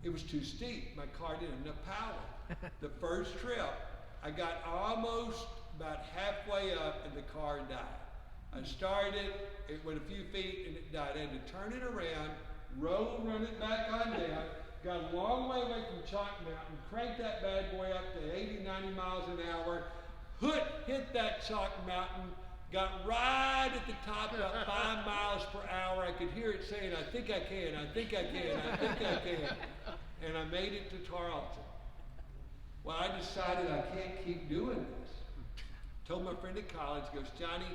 It was too steep. My car didn't have enough power. The first trip, I got almost about halfway up and the car died. I started, it went a few feet and it died. I had to turn it around, run it back on down, got a long way away from Chalk Mountain, cranked that bad boy up to 80, 90 miles an hour, hit that Chalk Mountain, got right at the top, about 5 miles per hour. I could hear it saying, I think I can, I think I can, I think I can. And I made it to Tarleton. Well, I decided I can't keep doing this. Told my friend at college, goes, Johnny,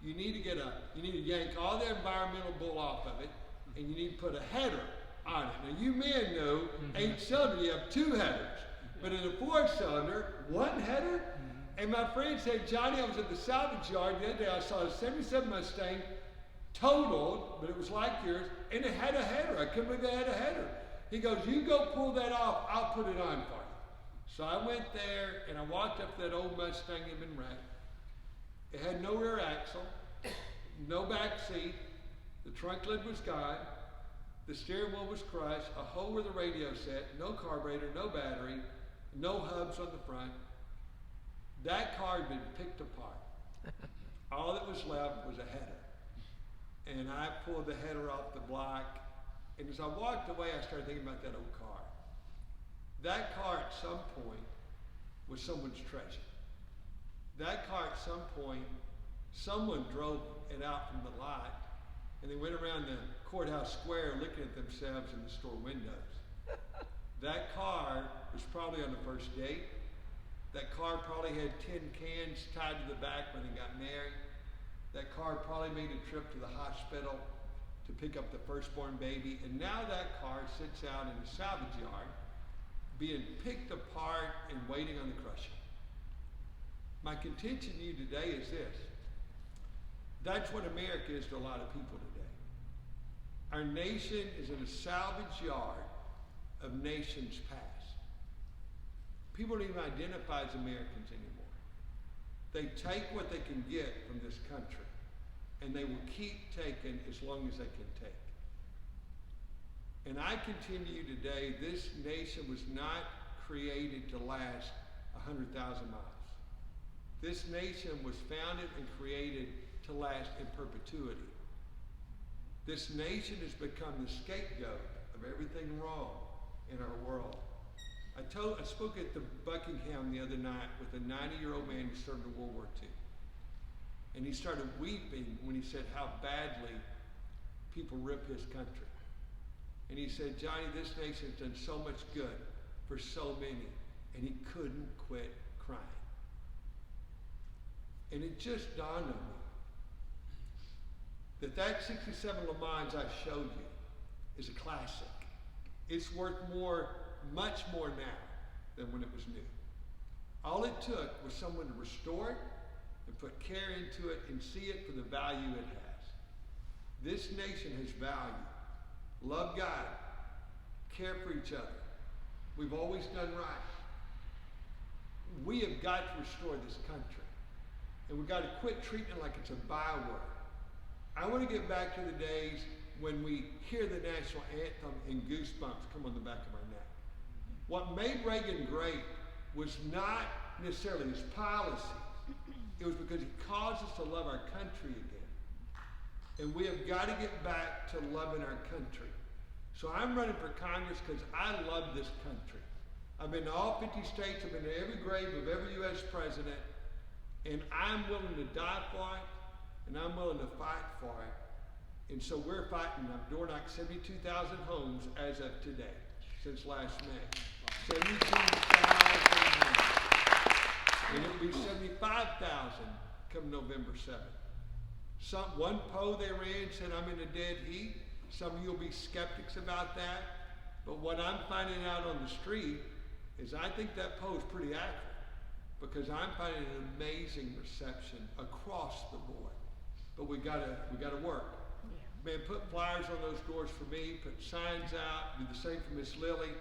you need to yank all the environmental bull off of it, and you need to put a header on it. Now, you men know 8-cylinder, you have 2 headers. But in a 4-cylinder, 1 header? And my friend said, Johnny, I was at the salvage yard the other day, I saw a 77 Mustang, totaled, but it was like yours, and it had a header. I couldn't believe they had a header. He goes, you go pull that off, I'll put it on for you. So I went there, and I walked up to that old Mustang that had been wrecked. It had no rear axle, no back seat, the trunk lid was gone, the steering wheel was crushed, a hole where the radio set, no carburetor, no battery, no hubs on the front. That car had been picked apart. All that was left was a header. And I pulled the header off the block, and as I walked away, I started thinking about that old car. That car at some point was someone's treasure. That car at some point, someone drove it out from the lot, and they went around the courthouse square looking at themselves in the store windows. That car was probably on the first date. That car probably had tin cans tied to the back when they got married. That car probably made a trip to the hospital to pick up the firstborn baby. And now that car sits out in the salvage yard, being picked apart and waiting on the crusher. My contention to you today is this. That's what America is to a lot of people today. Our nation is in a salvage yard of nations past. People don't even identify as Americans anymore. They take what they can get from this country, and they will keep taking as long as they can take. And I continue today, this nation was not created to last 100,000 miles. This nation was founded and created to last in perpetuity. This nation has become the scapegoat of everything wrong in our world. I spoke at the Buckingham the other night with a 90-year-old man who served in World War II. And he started weeping when he said how badly people rip his country. And he said, Johnny, this nation's done so much good for so many, and he couldn't quit crying. And it just dawned on me that 67 Le Mans I showed you is a classic. It's worth much more now than when it was new. All it took was someone to restore it and put care into it and see it for the value it has. This nation has value. Love God. Care for each other. We've always done right. We have got to restore this country. And we've got to quit treating it like it's a byword. I want to get back to the days when we hear the national anthem and goosebumps come on the back of our neck. What made Reagan great was not necessarily his policies. It was because he caused us to love our country again. And we have got to get back to loving our country. So I'm running for Congress because I love this country. I've been to all 50 states. I've been to every grave of every U.S. president. And I'm willing to die for it. And I'm willing to fight for it. And so we're fighting. I've door knocked 72,000 homes as of today, since last May. 72,000 homes. And it'll be 75,000 come November 7th. One poll they ran said I'm in a dead heat. Some of you will be skeptics about that. But what I'm finding out on the street is I think that poll is pretty accurate, because I'm finding an amazing reception across the board. But we gotta work. Man, put flyers on those doors for me, put signs out, do the same for Miss Lily.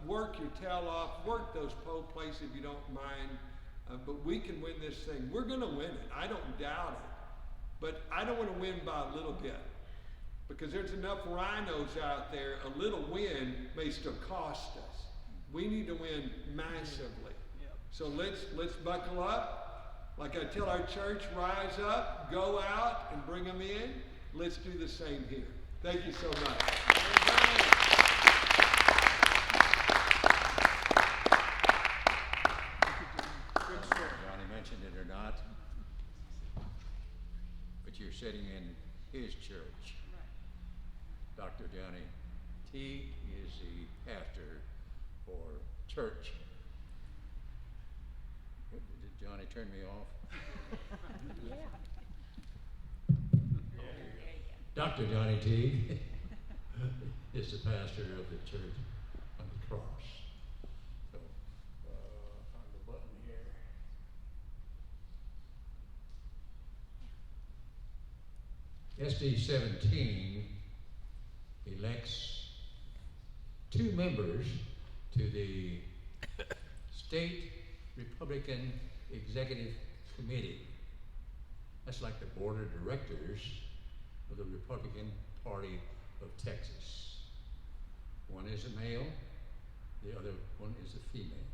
Work your tail off, work those poll places if you don't mind. But we can win this thing. We're gonna win it, I don't doubt it. But I don't wanna win by a little bit, because there's enough rhinos out there, a little win may still cost us. We need to win massively. So let's buckle up. Like I tell our church, rise up, go out, and bring them in. Let's do the same here. Thank you so much. Dr. Johnny Teague is the pastor for church. Did Johnny turn me off? Dr. Johnny Teague is the pastor of the church on the cross. So, find the button here. SD 17 elects 2 members to the State Republican Executive Committee. That's like the board of directors of the Republican Party of Texas. One is a male, the other one is a female.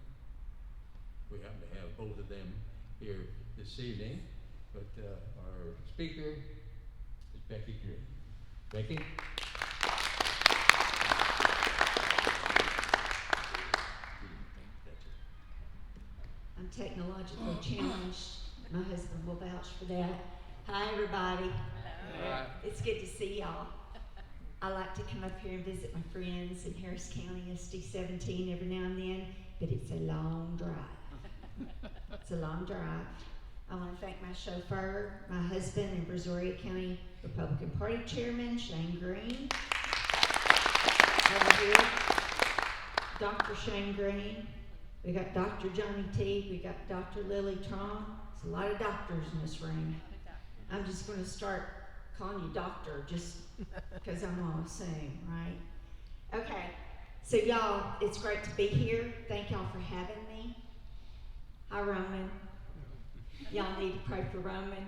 We happen to have both of them here this evening, but our speaker is Becky Green. Becky? I'm technologically challenged. My husband will vouch for that. Hi, everybody. Hi. It's good to see y'all. I like to come up here and visit my friends in Harris County, SD 17 every now and then, but it's a long drive. It's a long drive. I want to thank my chauffeur, my husband, and Brazoria County Republican Party Chairman, Shane Green. Over here, Dr. Shane Green. We got Dr. Johnny Teague. We got Dr. Lily Trom. There's a lot of doctors in this room. I'm just going to start calling you doctor just because I'm all the same, right? Okay, so y'all, it's great to be here. Thank y'all for having me. Hi, Roman. Y'all need to pray for Roman.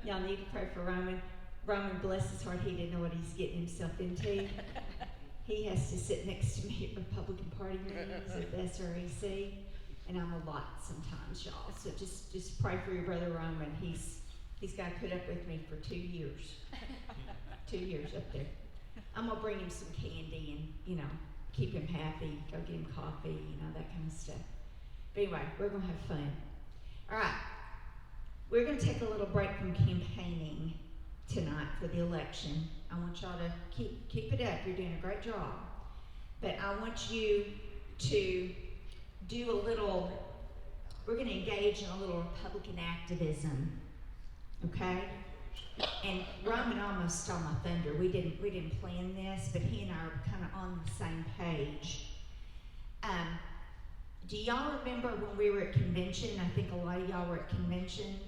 Y'all need to pray for Roman. Roman, bless his heart, he didn't know what he's getting himself into. He has to sit next to me at Republican Party meetings at the SREC, and I'm a lot sometimes, y'all. So just pray for your brother Roman. He's got to put up with me for 2 years. 2 years up there. I'm gonna bring him some candy and keep him happy. Go get him coffee, that kind of stuff. But anyway, we're gonna have fun. All right, we're gonna take a little break from campaigning tonight for the election. I want y'all to keep it up. You're doing a great job. But I want you to do a little, we're gonna engage in a little Republican activism, okay? And Roman almost stole my thunder. We didn't plan this, but he and I are kind of on the same page. Do y'all remember when we were at convention? I think a lot of y'all were at convention,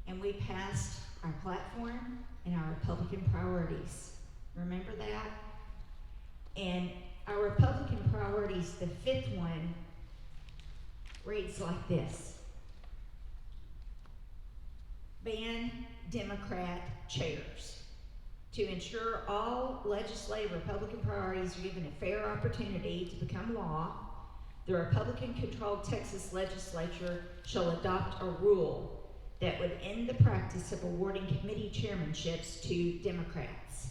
and we passed our platform and our Republican priorities. Remember that? And our Republican priorities, the 5th one, reads like this: ban Democrat chairs. To ensure all legislative Republican priorities are given a fair opportunity to become law, the Republican-controlled Texas legislature shall adopt a rule that would end the practice of awarding committee chairmanships to Democrats.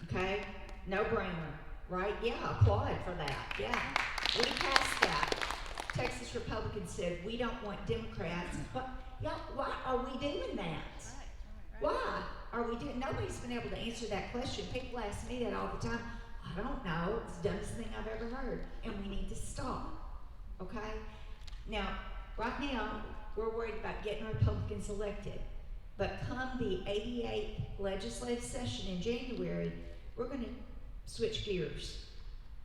Okay? No brainer, right? Yeah, applaud for that. Yeah. We passed that. Texas Republicans said, we don't want Democrats. But, yeah, why are we doing that? Why are we doing? Nobody's been able to answer that question. People ask me that all the time. I don't know. It's the dumbest thing I've ever heard. And we need to stop. Okay? Now, right now, we're worried about getting Republicans elected. But come the 88th legislative session in January, we're going to switch gears.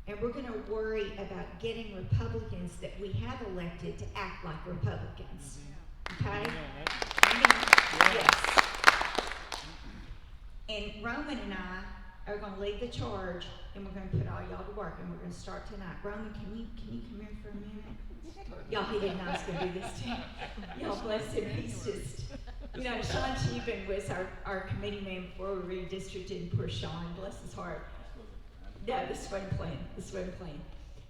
And we're going to worry about getting Republicans that we have elected to act like Republicans. Okay? Yes. And Roman and I are going to lead the charge, and we're going to put all y'all to work, and we're going to start tonight. Roman, can you come here for a minute? Y'all, he didn't know I was going to do this to him. Y'all, bless him. He's just, Sean Cheban was our committee man before we redistricted, and poor Sean, bless his heart. No, this wasn't planned.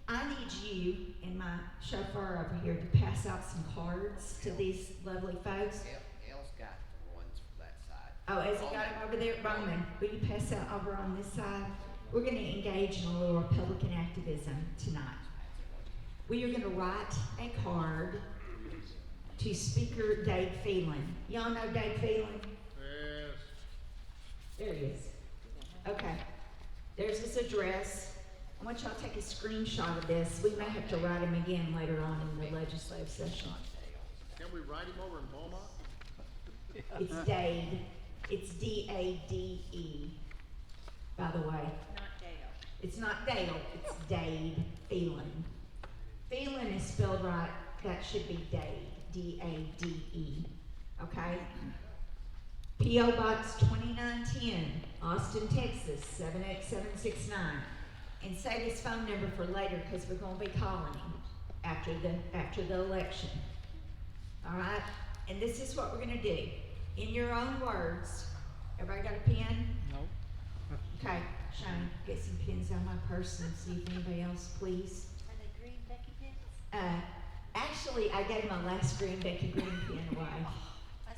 I need you and my chauffeur over here to pass out some cards to these lovely folks. El's got the ones for that side. Oh, has he got him over there? Roman, will you pass out over on this side? We're going to engage in a little Republican activism tonight. We are going to write a card to Speaker Dave Phelan. Y'all know Dave Phelan? Yes. There he is. Okay, there's his address. I want y'all to take a screenshot of this. We may have to write him again later on in the legislative session. Can we write him over in Beaumont? It's Dade. It's D-A-D-E, by the way. Not Dale. It's not Dale, it's Dade Phelan. Phelan is spelled right, that should be Dade, D-A-D-E, okay? P.O. Box 2910, Austin, Texas, 78769. And save his phone number for later, because we're gonna be calling him after the election. All right? And this is what we're gonna do. In your own words, everybody got a pen? No. Okay, Shane, get some pens out of my purse and see if anybody else, please. Are they green Becky pins? Actually, I gave my last green Becky Green pen away.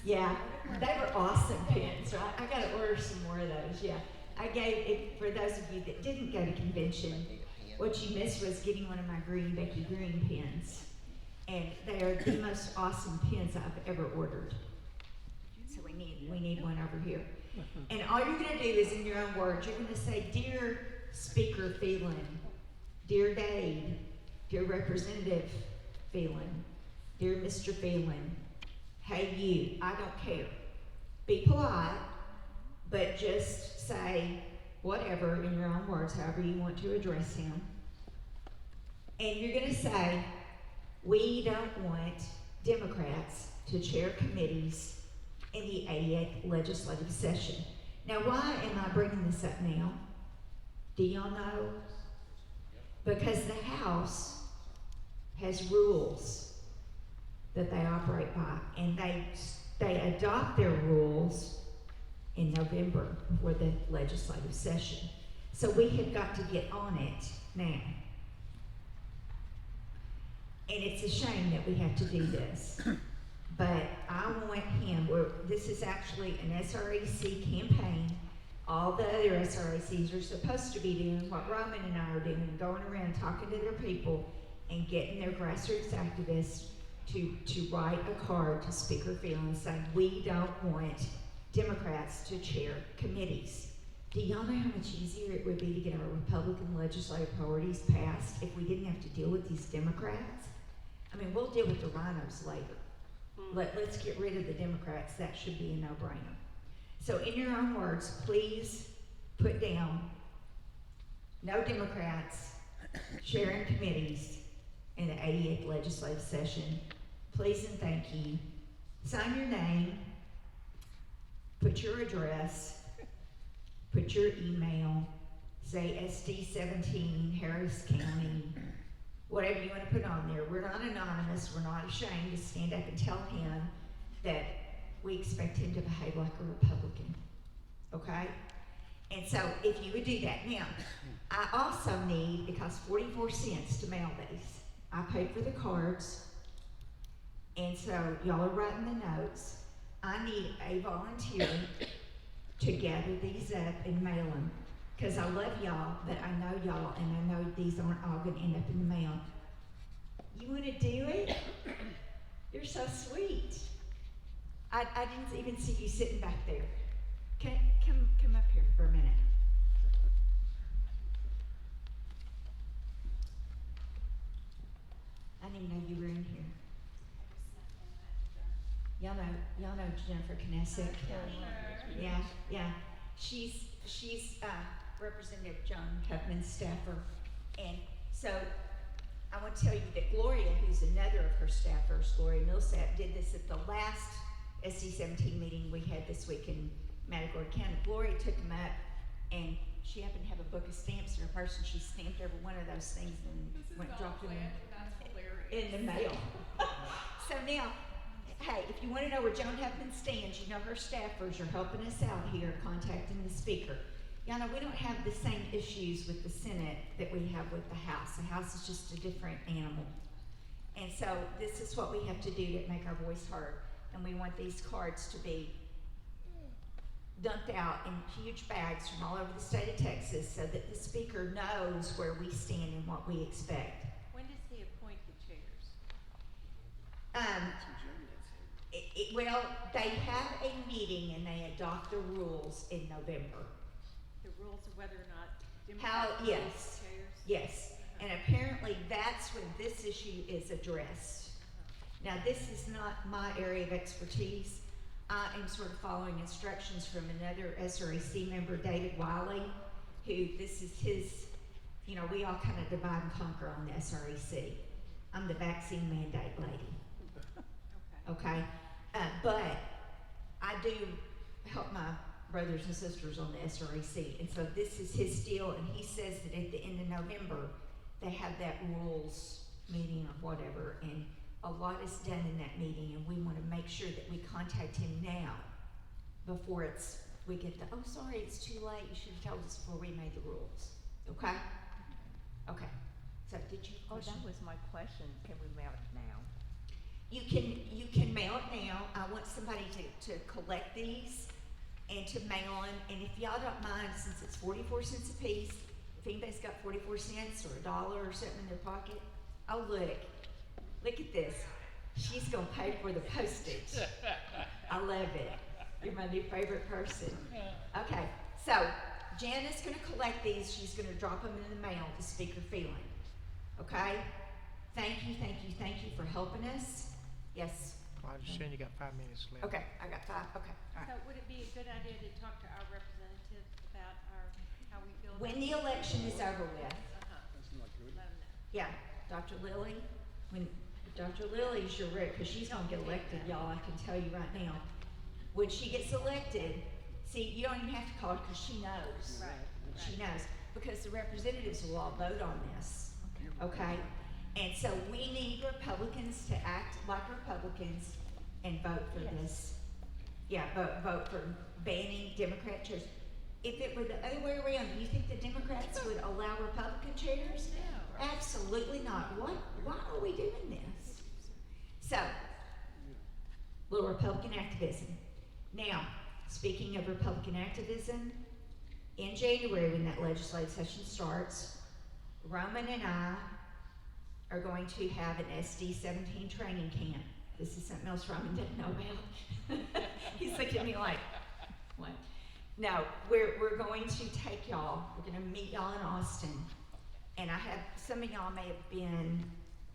Yeah, they were awesome pens, so I gotta order some more of those, yeah. I gave it, for those of you that didn't go to convention, what you missed was getting one of my green Becky Green pens. And they are the most awesome pens I've ever ordered. So we need one over here. And all you're gonna do is in your own words, you're gonna say, Dear Speaker Phelan, Dear Dade, Dear Representative Phelan, Dear Mr. Phelan, hey you, I don't care. Be polite, but just say whatever in your own words, however you want to address him. And you're gonna say, we don't want Democrats to chair committees in the 88th legislative session. Now, why am I bringing this up now? Do y'all know? Because the House has rules that they operate by, and they adopt their rules in November before the legislative session. So we have got to get on it now. And it's a shame that we have to do this. But I want him, this is actually an SREC campaign. All the other SRECs are supposed to be doing what Roman and I are doing, going around talking to their people and getting their grassroots activists to write a card to Speaker Phelan saying, we don't want Democrats to chair committees. Do y'all know how much easier it would be to get our Republican legislative priorities passed if we didn't have to deal with these Democrats? I mean, we'll deal with the rhinos later. Let's get rid of the Democrats. That should be a no-brainer. So in your own words, please put down no Democrats chairing committees in the 88th legislative session. Please and thank you. Sign your name, put your address, put your email, say SD17, Harris County, whatever you want to put on there. We're not anonymous. We're not ashamed to stand up and tell him that we expect him to behave like a Republican, okay? And so if you would do that. Now, I also need, it costs 44 cents to mail these. I paid for the cards, and so y'all are writing the notes. I need a volunteer to gather these up and mail them. Because I love y'all, but I know y'all, and I know these aren't all going to end up in the mail. You want to do it? You're so sweet. I didn't even see you sitting back there. Come up here for a minute. I didn't know you were in here. Y'all know Jennifer Knesset? Yeah. She's Representative John Huffman's staffer. And so I want to tell you that Gloria, who's another of her staffers, Gloria Millsap, did this at the last SD17 meeting we had this week in Matagorda County. Gloria took them up, and she happened to have a book of stamps in her purse, and she stamped every one of those things and dropped them in the mail. So now, hey, if you want to know where Joan Huffman stands, you know her staffers are helping us out here, contacting the speaker. Y'all know we don't have the same issues with the Senate that we have with the House. The House is just a different animal. And so this is what we have to do to make our voice heard. And we want these cards to be dumped out in huge bags from all over the state of Texas so that the speaker knows where we stand and what we expect. When does he appoint the chairs? Well, they have a meeting and they adopt the rules in November. The rules as to whether or not How, Democrats yes, chairs? yes. And apparently that's when this issue is addressed. Now, this is not my area of expertise. I am sort of following instructions from another SREC member, David Wiley, who this is his, you know, we all kind of divide and conquer on the SREC. I'm the vaccine mandate lady. Okay? But I do help my brothers and sisters on the SREC, and so this is his deal, and he says that at the end of November, they have that rules meeting or whatever, and a lot is done in that meeting, and we want to make sure that we contact him now before we get the, oh, sorry, it's too late, you should have told us before we made the rules. Okay? Okay. So did you have a Oh, question? that was my question. Can we mail it now? You can mail it now. I want somebody to collect these and to mail them. And if y'all don't mind, since it's 44 cents a piece, if anybody's got 44 cents or $1 or something in their pocket, oh look at this. She's gonna pay for the postage. I love it. You're my new favorite person. Okay, so Jan is gonna collect these. She's gonna drop them in the mail to Speaker Phelan. Okay? Thank you for helping us. Yes. I understand you got 5 minutes left. Okay, I got 5. Okay, all So right. would it be a good idea to talk to our representative about how we feel? When about the election is over with, Let them know. yeah, Dr. Lilly, when Dr. Lilly's your rep, because she's gonna get elected, y'all, I can tell you right now. When she gets elected, see, you don't even have to call her because she knows. Right. She knows, because the representatives will all vote on this, okay? And so we need Republicans to act like Republicans and vote for this. Yeah, vote for banning Democrat chairs. If it were the other way around, do you think the Democrats would allow Republican chairs? No. Absolutely not. Why are we doing this? So, little Republican activism. Now, speaking of Republican activism, in January when that legislative session starts, Roman and I are going to have an SD-17 training camp. This is something else Roman doesn't know about. He's looking at me like, what? No, we're going to take y'all, we're gonna meet y'all in Austin. And I have, some of y'all may have been,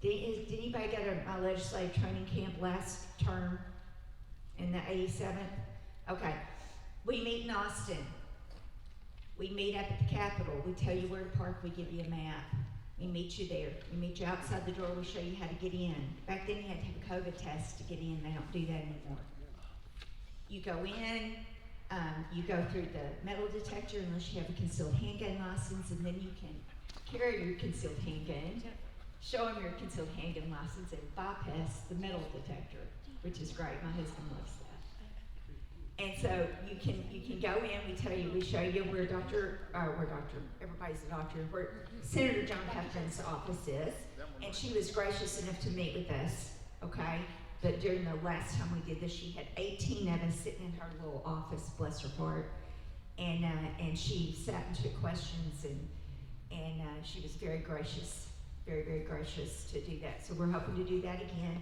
did anybody go to my legislative training camp last term in the 87th? Okay, we meet in Austin. We meet up at the Capitol. We tell you where to park, we give you a map. We meet you there. We meet you outside the door, we show you how to get in. Back then you had to have a COVID test to get in, they don't do that anymore. You go in, you go through the metal detector unless you have a concealed handgun license, and then you can carry your concealed handgun, show them your concealed handgun license, and bypass the metal detector, which is great. My husband loves that. And so you can go in. We tell you, we show you where everybody's a doctor, where Senator John Huffman's office is, and she was gracious enough to meet with us. Okay. But during the last time we did this, she had 18 of us sitting in her little office, bless her heart, and she sat and took questions, and she was very gracious, very, very gracious to do that. So we're hoping to do that again.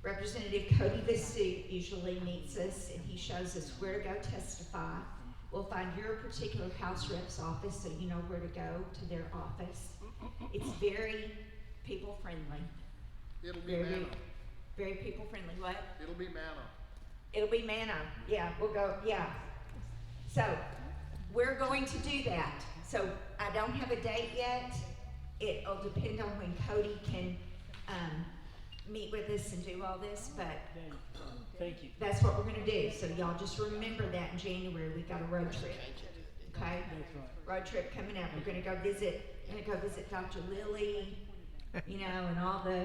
Representative Cody Vasut usually meets us, and he shows us where to go testify. We'll find your particular House rep's office so you know where to go to their office. It's very people friendly. It'll be Manna. Very people friendly. What? It'll be Manna. It'll be Manna. Yeah, we'll go. Yeah. So we're going to do that. So I don't have a date yet. It'll depend on when Cody can meet with us and do all this, but Thank you. that's what we're gonna do. So y'all just remember that in January we got a road trip. Okay? That's right. Road trip coming up. We're gonna go visit Dr. Lilly, you know, and all the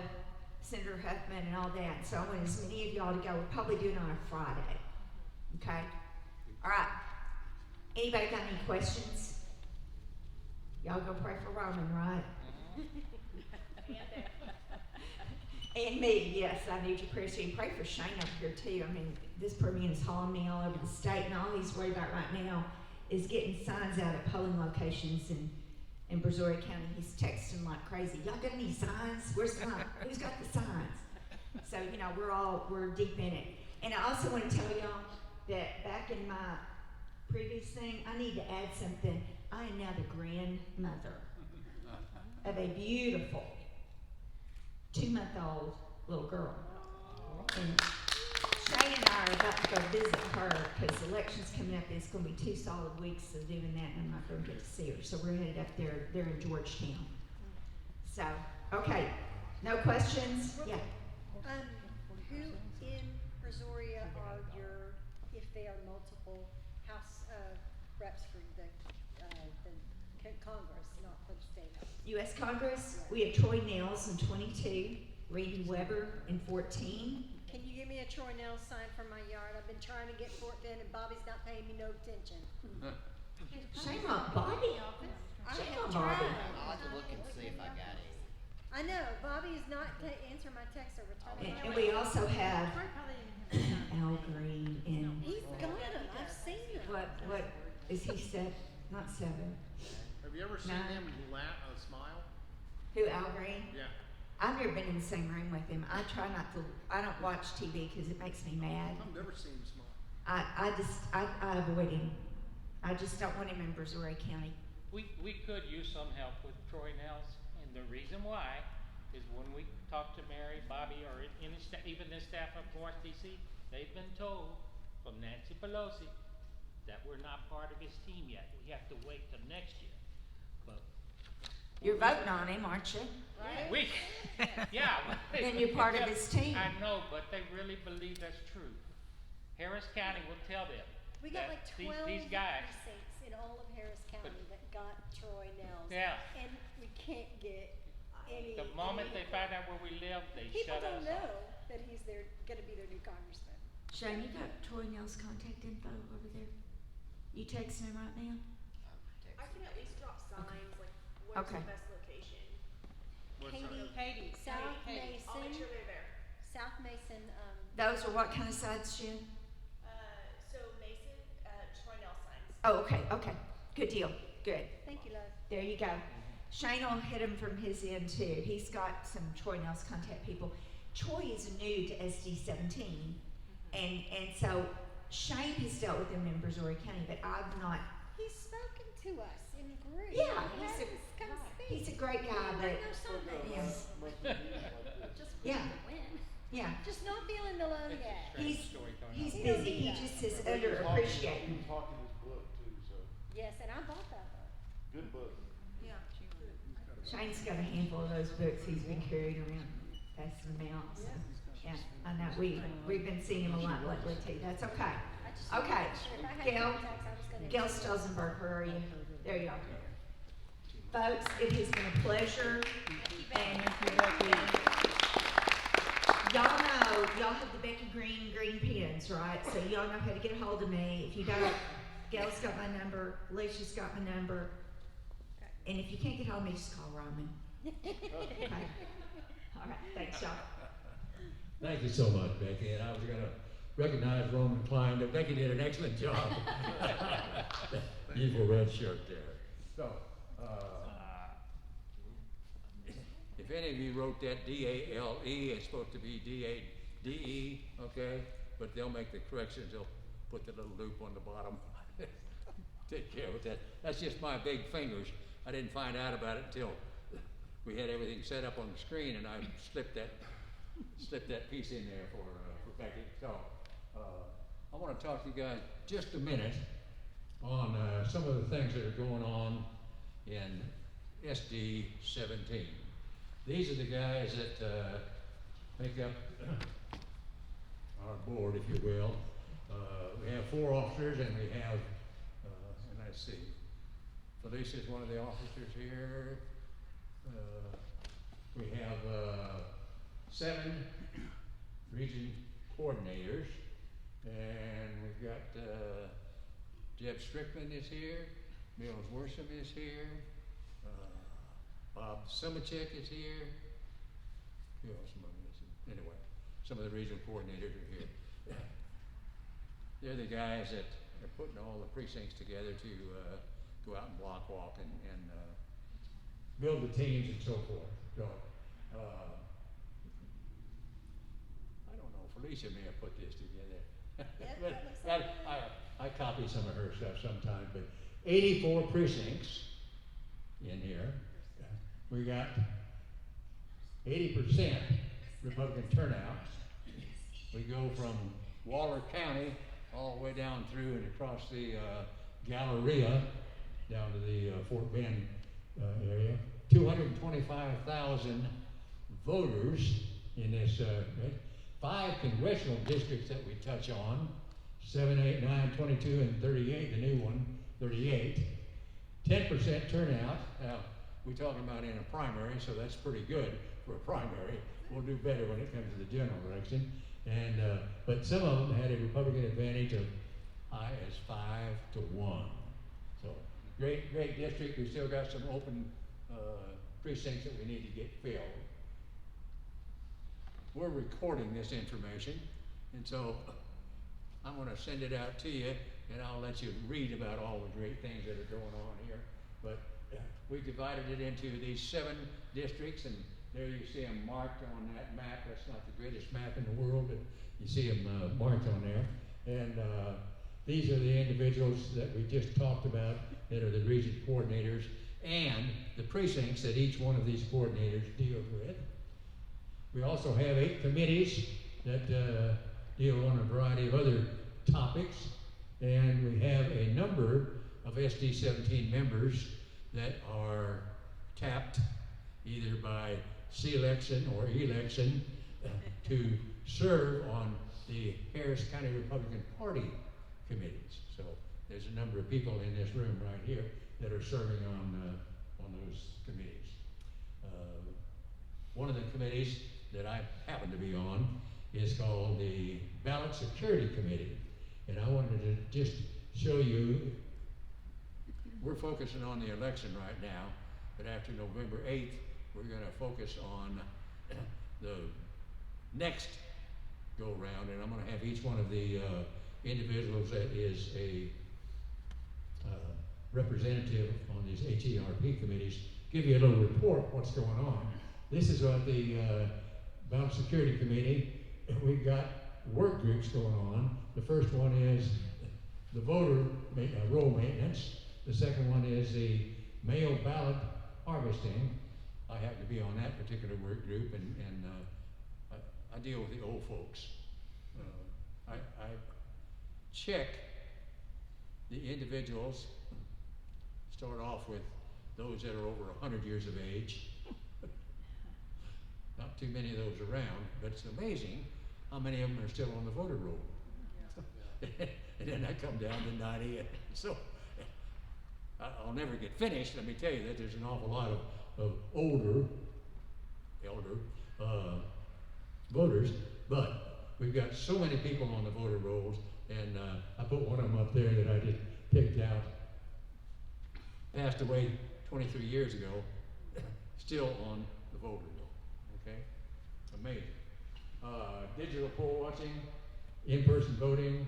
Senator Huffman and all that. So I want as many of y'all to go. We're probably doing it on a Friday. Okay? All right. Anybody got any questions? Y'all go pray for Roman, right? And me, yes, I need your prayers too. And pray for Shane over here too. I mean, this poor man is hauling me all over the state, and all he's worried about right now is getting signs out at polling locations in Brazoria County. He's texting like crazy. Y'all got any signs? Where's the sign? Who's got the signs? So, you know, we're deep in it. And I also want to tell y'all that back in my previous thing, I need to add something. I am now the grandmother of a beautiful 2-month-old little girl. And Shay and I are about to go visit her because election's coming up. It's going to be 2 solid weeks of doing that, and I'm not going to get to see her. So we're headed up there. They're in Georgetown. So, okay. No questions? Yeah. Who in Brazoria are your, if they are multiple House reps for the Congress, not for the state House? U.S. Congress, we have Troy Nels in 22, Reedy Weber in 14. Can you give me a Troy Nell sign for my yard? I've been trying to get Fort Bend and Bobby's not paying me no attention. Shame on Bobby. I Shame have on Bobby. tried. I'll have to look and see if I got it. I know, Bobby is not answering my text or returning. And we also have Troy probably didn't have time. Al Green and He's got him, I've seen him. what is he 7? Not 7. Have you ever seen him smile? Who, Al Green? Yeah. I've never been in the same room with him. I try not to. I don't watch TV because it makes me mad. I've never seen him smile. I avoid him. I just don't want him in Brazoria County. We could use some help with Troy Nels, and the reason why is when we talk to Mary, Bobby, or even the staff of North DC, they've been told from Nancy Pelosi that we're not part of his team yet. We have to wait till next year. But You're voting on him, aren't you? Right? yeah. Then you're part of his team. I know, but they really believe that's true. Harris County will tell them. We got that like 12 these guys. precincts in all of Harris County that got Troy Nels. Yeah. And we can't get any. The moment they find out where we live, they People shut us don't know off. that he's gonna be their new congressman. Shane, you got Troy Nell's contact info over there? You texting him right now? I can at least drop signs, like where's Okay. the best location. Katie, South Katie. I'll make Mason, sure they're there. South Mason, Those are what kind of sites, Jen? So Mason, Troy Nell signs. Oh, okay. Good deal. Good. thank you, love. There you go. Shane will hit him from his end too. He's got some Troy Nell's contact people. Troy is new to SD 17, and so Shane has dealt with him in Brazoria County, but I've not. He's spoken to us in group. Yeah, He he's had a- us come speak. He's a great guy, but yeah, Just yeah, win. yeah. Just not feeling the love yet. He's He busy. don't need He that. just is underappreciated. Talking his book too, so, Yes, and I bought that book. good book. Yeah. Shane's got a handful of those books he's been carrying around, passing them out. So, yeah, I know. We've been seeing him a lot lately too. That's okay. Okay, Gail, Gail Stelzenberg, where are you? There you are. Folks, it has been a pleasure. And y'all know, y'all have the Becky Green pens, right? So y'all know how to get a hold of me. If you don't, Gail's got my number, Alicia's got my number. And if you can't get hold of me, just call Roman. Okay. All right, thanks y'all. Thank you so much, Becky, and I was gonna recognize Roman Klein, but Becky did an excellent job. Beautiful red shirt there. So, if any of you wrote that D-A-L-E, it's supposed to be D-A-D-E, okay? But they'll make the corrections, they'll put the little loop on the bottom. Take care of that. That's just my big fingers. I didn't find out about it until we had everything set up on the screen, and I slipped that piece in there for Becky. So, I want to talk to you guys just a minute on some of the things that are going on in SD 17. These are the guys that make up our board, if you will. We have 4 officers, and we have, and let's see, Felicia's one of the officers here. We have 7 region coordinators, and we've got Jeb Strickland is here, Mills Worsham is here, Bob Simachek is here. Who else am I missing? Anyway, some of the regional coordinators are here. They're the guys that are putting all the precincts together to go out and block walk and build the teams and so forth. So, I don't know, Felicia may have put this together. Yeah, But that looks like I copy some of her stuff sometimes, but 84 precincts in here. We got 80% Republican turnout. We go from Waller County all the way down through and across the Galleria down to the Fort Bend area. 225,000 voters in this 5 congressional districts that we touch on, 7, 8, 9, 22, and 38, the new one, 38. 10% turnout. Now, we're talking about in a primary, so that's pretty good for a primary. We'll do better when it comes to the general election. And but some of them had a Republican advantage of high as 5-1. So great district. We still got some open precincts that we need to get filled. We're recording this information, and so I'm going to send it out to you, and I'll let you read about all the great things that are going on here. But we divided it into these 7 districts, and there you see them marked on that map. That's not the greatest map in the world, but you see them marked on there. And these are the individuals that we just talked about that are the region coordinators and the precincts that each one of these coordinators deal with. We also have 8 committees that deal on a variety of other topics, and we have a number of SD 17 members that are tapped either by C-election or election to serve on the Harris County Republican Party committees. So there's a number of people in this room right here that are serving on those committees. One of the committees that I happen to be on is called the Ballot Security Committee. And I wanted to just show you, we're focusing on the election right now, but after November 8th, we're going to focus on the next go-round, and I'm going to have each one of the individuals that is a representative on these HERP committees give you a little report what's going on. This is what the Ballot Security Committee, we've got work groups going on. The first one is the voter roll maintenance. The second one is the mail ballot harvesting. I happen to be on that particular work group, and I deal with the old folks. I check the individuals, start off with those that are over 100 years of age. Not too many of those around, but it's amazing how many of them are still on the voter roll. And then I come down to 90, and so I'll never get finished. Let me tell you that there's an awful lot of elder voters, but we've got so many people on the voter rolls, and I put one of them up there that I just picked out. Passed away 23 years ago, still on the voter roll. Okay, amazing. Digital poll watching, in-person voting,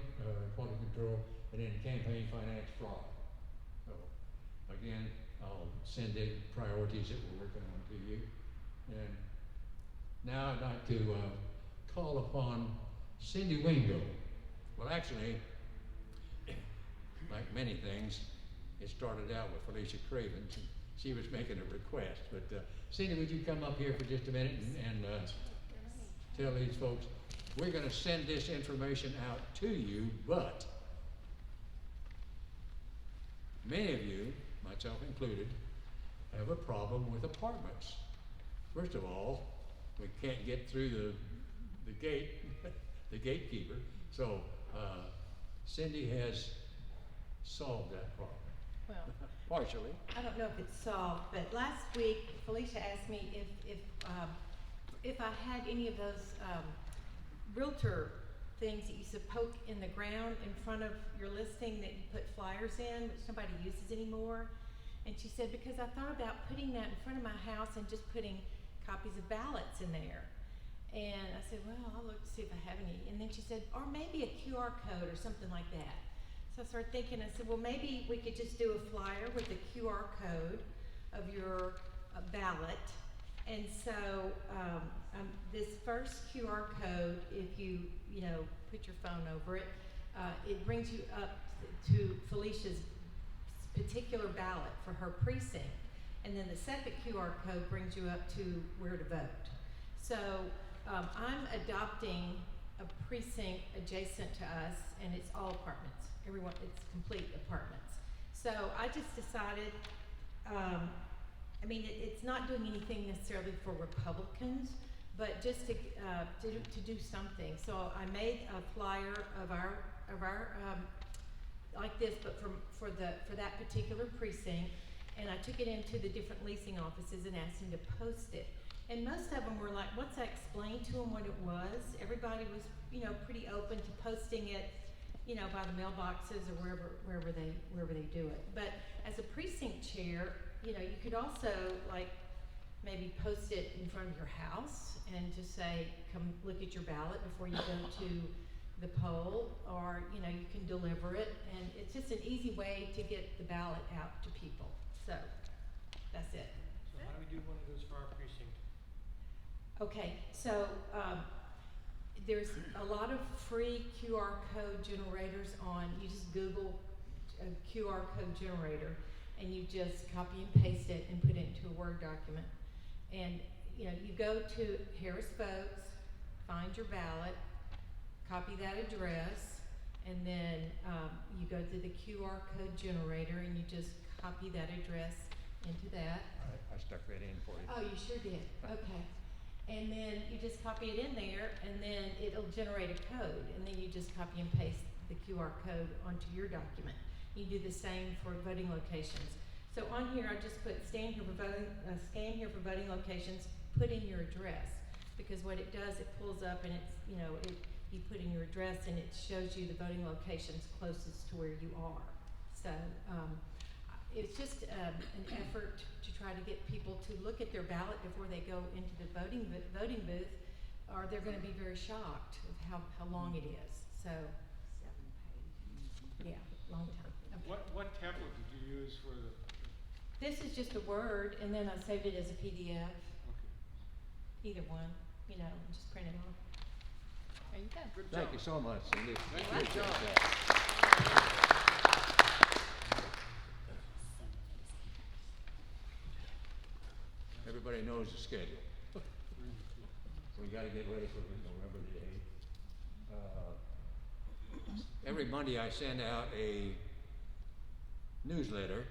quality control, and then campaign finance fraud. So again, I'll send in priorities that we're working on to you. And now I'd like to call upon Cindy Wingo. Well, actually, like many things, it started out with Felicia Craven. She was making a request. But Cindy, would you come up here for just a minute and tell these folks, we're going to send this information out to you, but many of you, myself included, have a problem with apartments. First of all, we can't get through the gate, the gatekeeper. So Cindy has solved that problem. Well, partially. I don't know if it's solved, but last week Felicia asked me if I had any of those realtor things that you used to poke in the ground in front of your listing that you put flyers in, which nobody uses anymore. And she said, because I thought about putting that in front of my house and just putting copies of ballots in there. And I said, well, I'll look to see if I have any. And then she said, or maybe a QR code or something like that. So I started thinking, I said, well, maybe we could just do a flyer with a QR code of your ballot. And so this first QR code, if you put your phone over it, it brings you up to Felicia's particular ballot for her precinct. And then the second QR code brings you up to where to vote. So I'm adopting a precinct adjacent to us, and it's all apartments. Everyone, it's complete apartments. So I just decided, I mean, it's not doing anything necessarily for Republicans, but just to do something. So I made a flyer of our like this, but for that particular precinct, and I took it into the different leasing offices and asked them to post it. And most of them were like, once I explained to them what it was, everybody was, pretty open to posting it, by the mailboxes or wherever they do it. But as a precinct chair, you could also maybe post it in front of your house and just say, come look at your ballot before you go to the poll, or you can deliver it, and it's just an easy way to get the ballot out to people. So that's it. So how do we do one of those for our precinct? Okay, so there's a lot of free QR code generators on, you just Google a QR code generator and you just copy and paste it and put it into a Word document. And you go to Harris Votes, find your ballot, copy that address, and then you go to the QR code generator and you just copy that address into that. I stuck that in for you. Oh, you sure did. Okay. And then you just copy it in there, and then it'll generate a code, and then you just copy and paste the QR code onto your document. You do the same for voting locations. So on here, I just put scan here for voting locations, put in your address, because what it does, it pulls up and it's, you put in your address and it shows you the voting locations closest to where you are. So it's just an effort to try to get people to look at their ballot before they go into the voting booth, or they're going to be very shocked of how long it is. So, yeah, long time. Okay. What tablet did you use for the? This is just a Word, and then I saved it as a PDF. Okay. Either one, just print it off. There you go. Good job. Thank you so much, Cindy. Good job. Everybody knows the schedule. We gotta get ready for November the 8th. Every Monday I send out a newsletter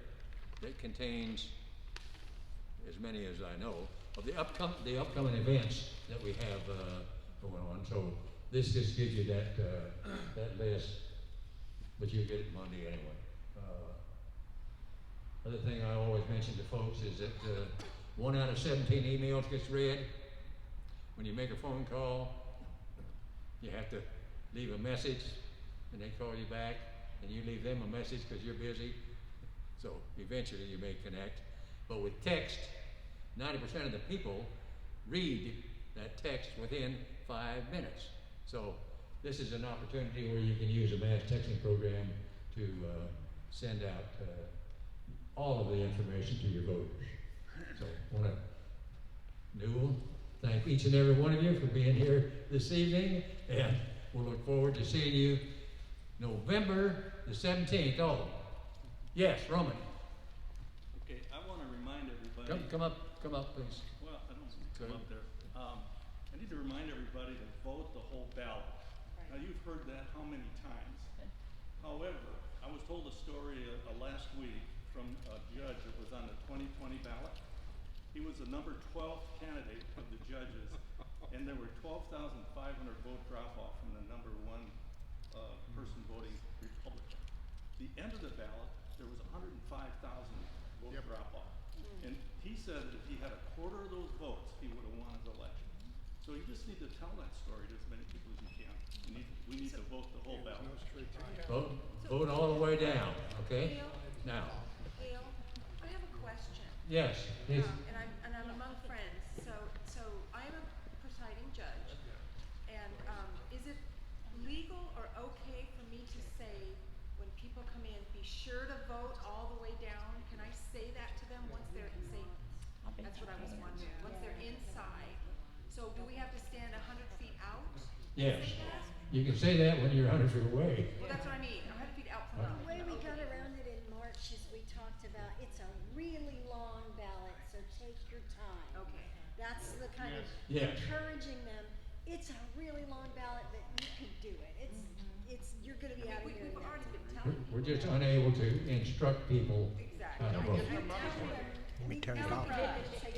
that contains as many as I know of the upcoming events that we have going on. So this just gives you that list, but you'll get it Monday anyway. Other thing I always mention to folks is that 1 out of 17 emails gets read. When you make a phone call, you have to leave a message, and they call you back, and you leave them a message because you're busy. So eventually you may connect. But with text, 90% of the people read that text within 5 minutes. So this is an opportunity where you can use a mass texting program to send out all of the information to your voters. So I want to, Newell, thank each and every one of you for being here this evening, and we'll look forward to seeing you November the 17th. Oh, yes, Roman. Okay, I want to remind everybody. Come up, please. Well, I don't come up there. I need to remind everybody to vote the whole ballot. Now, you've heard that how many times? However, I was told a story last week from a judge that was on the 2020 ballot. He was the number 12th candidate of the judges, and there were 12,500 vote drop-off from the number 1 person voting Republican. The end of the ballot, there was 105,000 vote drop-off. And he said that if he had a quarter of those votes, he would have won his election. So you just need to tell that story to as many people as you can. We need to vote the whole ballot. Vote all the way down, okay? Now. Gail, I have a question. Yes. Yes. And I'm among friends, so I am a presiding judge, and is it legal or okay for me to say, when people come in, be sure to vote all the way down? Can I say that to them once they're that's what I was wondering, once they're inside? So do we have to stand 100 feet out? Yes. You can say that when you're 100 feet away. Well, that's what I mean, 100 feet out from Right. the The way we got around it in March is we That's the kind of Yes. encouraging them. It's a really long ballot, but you can do it. You're gonna be out of here. We've already been We're, telling we're just unable to instruct people Exactly. how to vote. And you tell them, Let me turn it tell off. them, say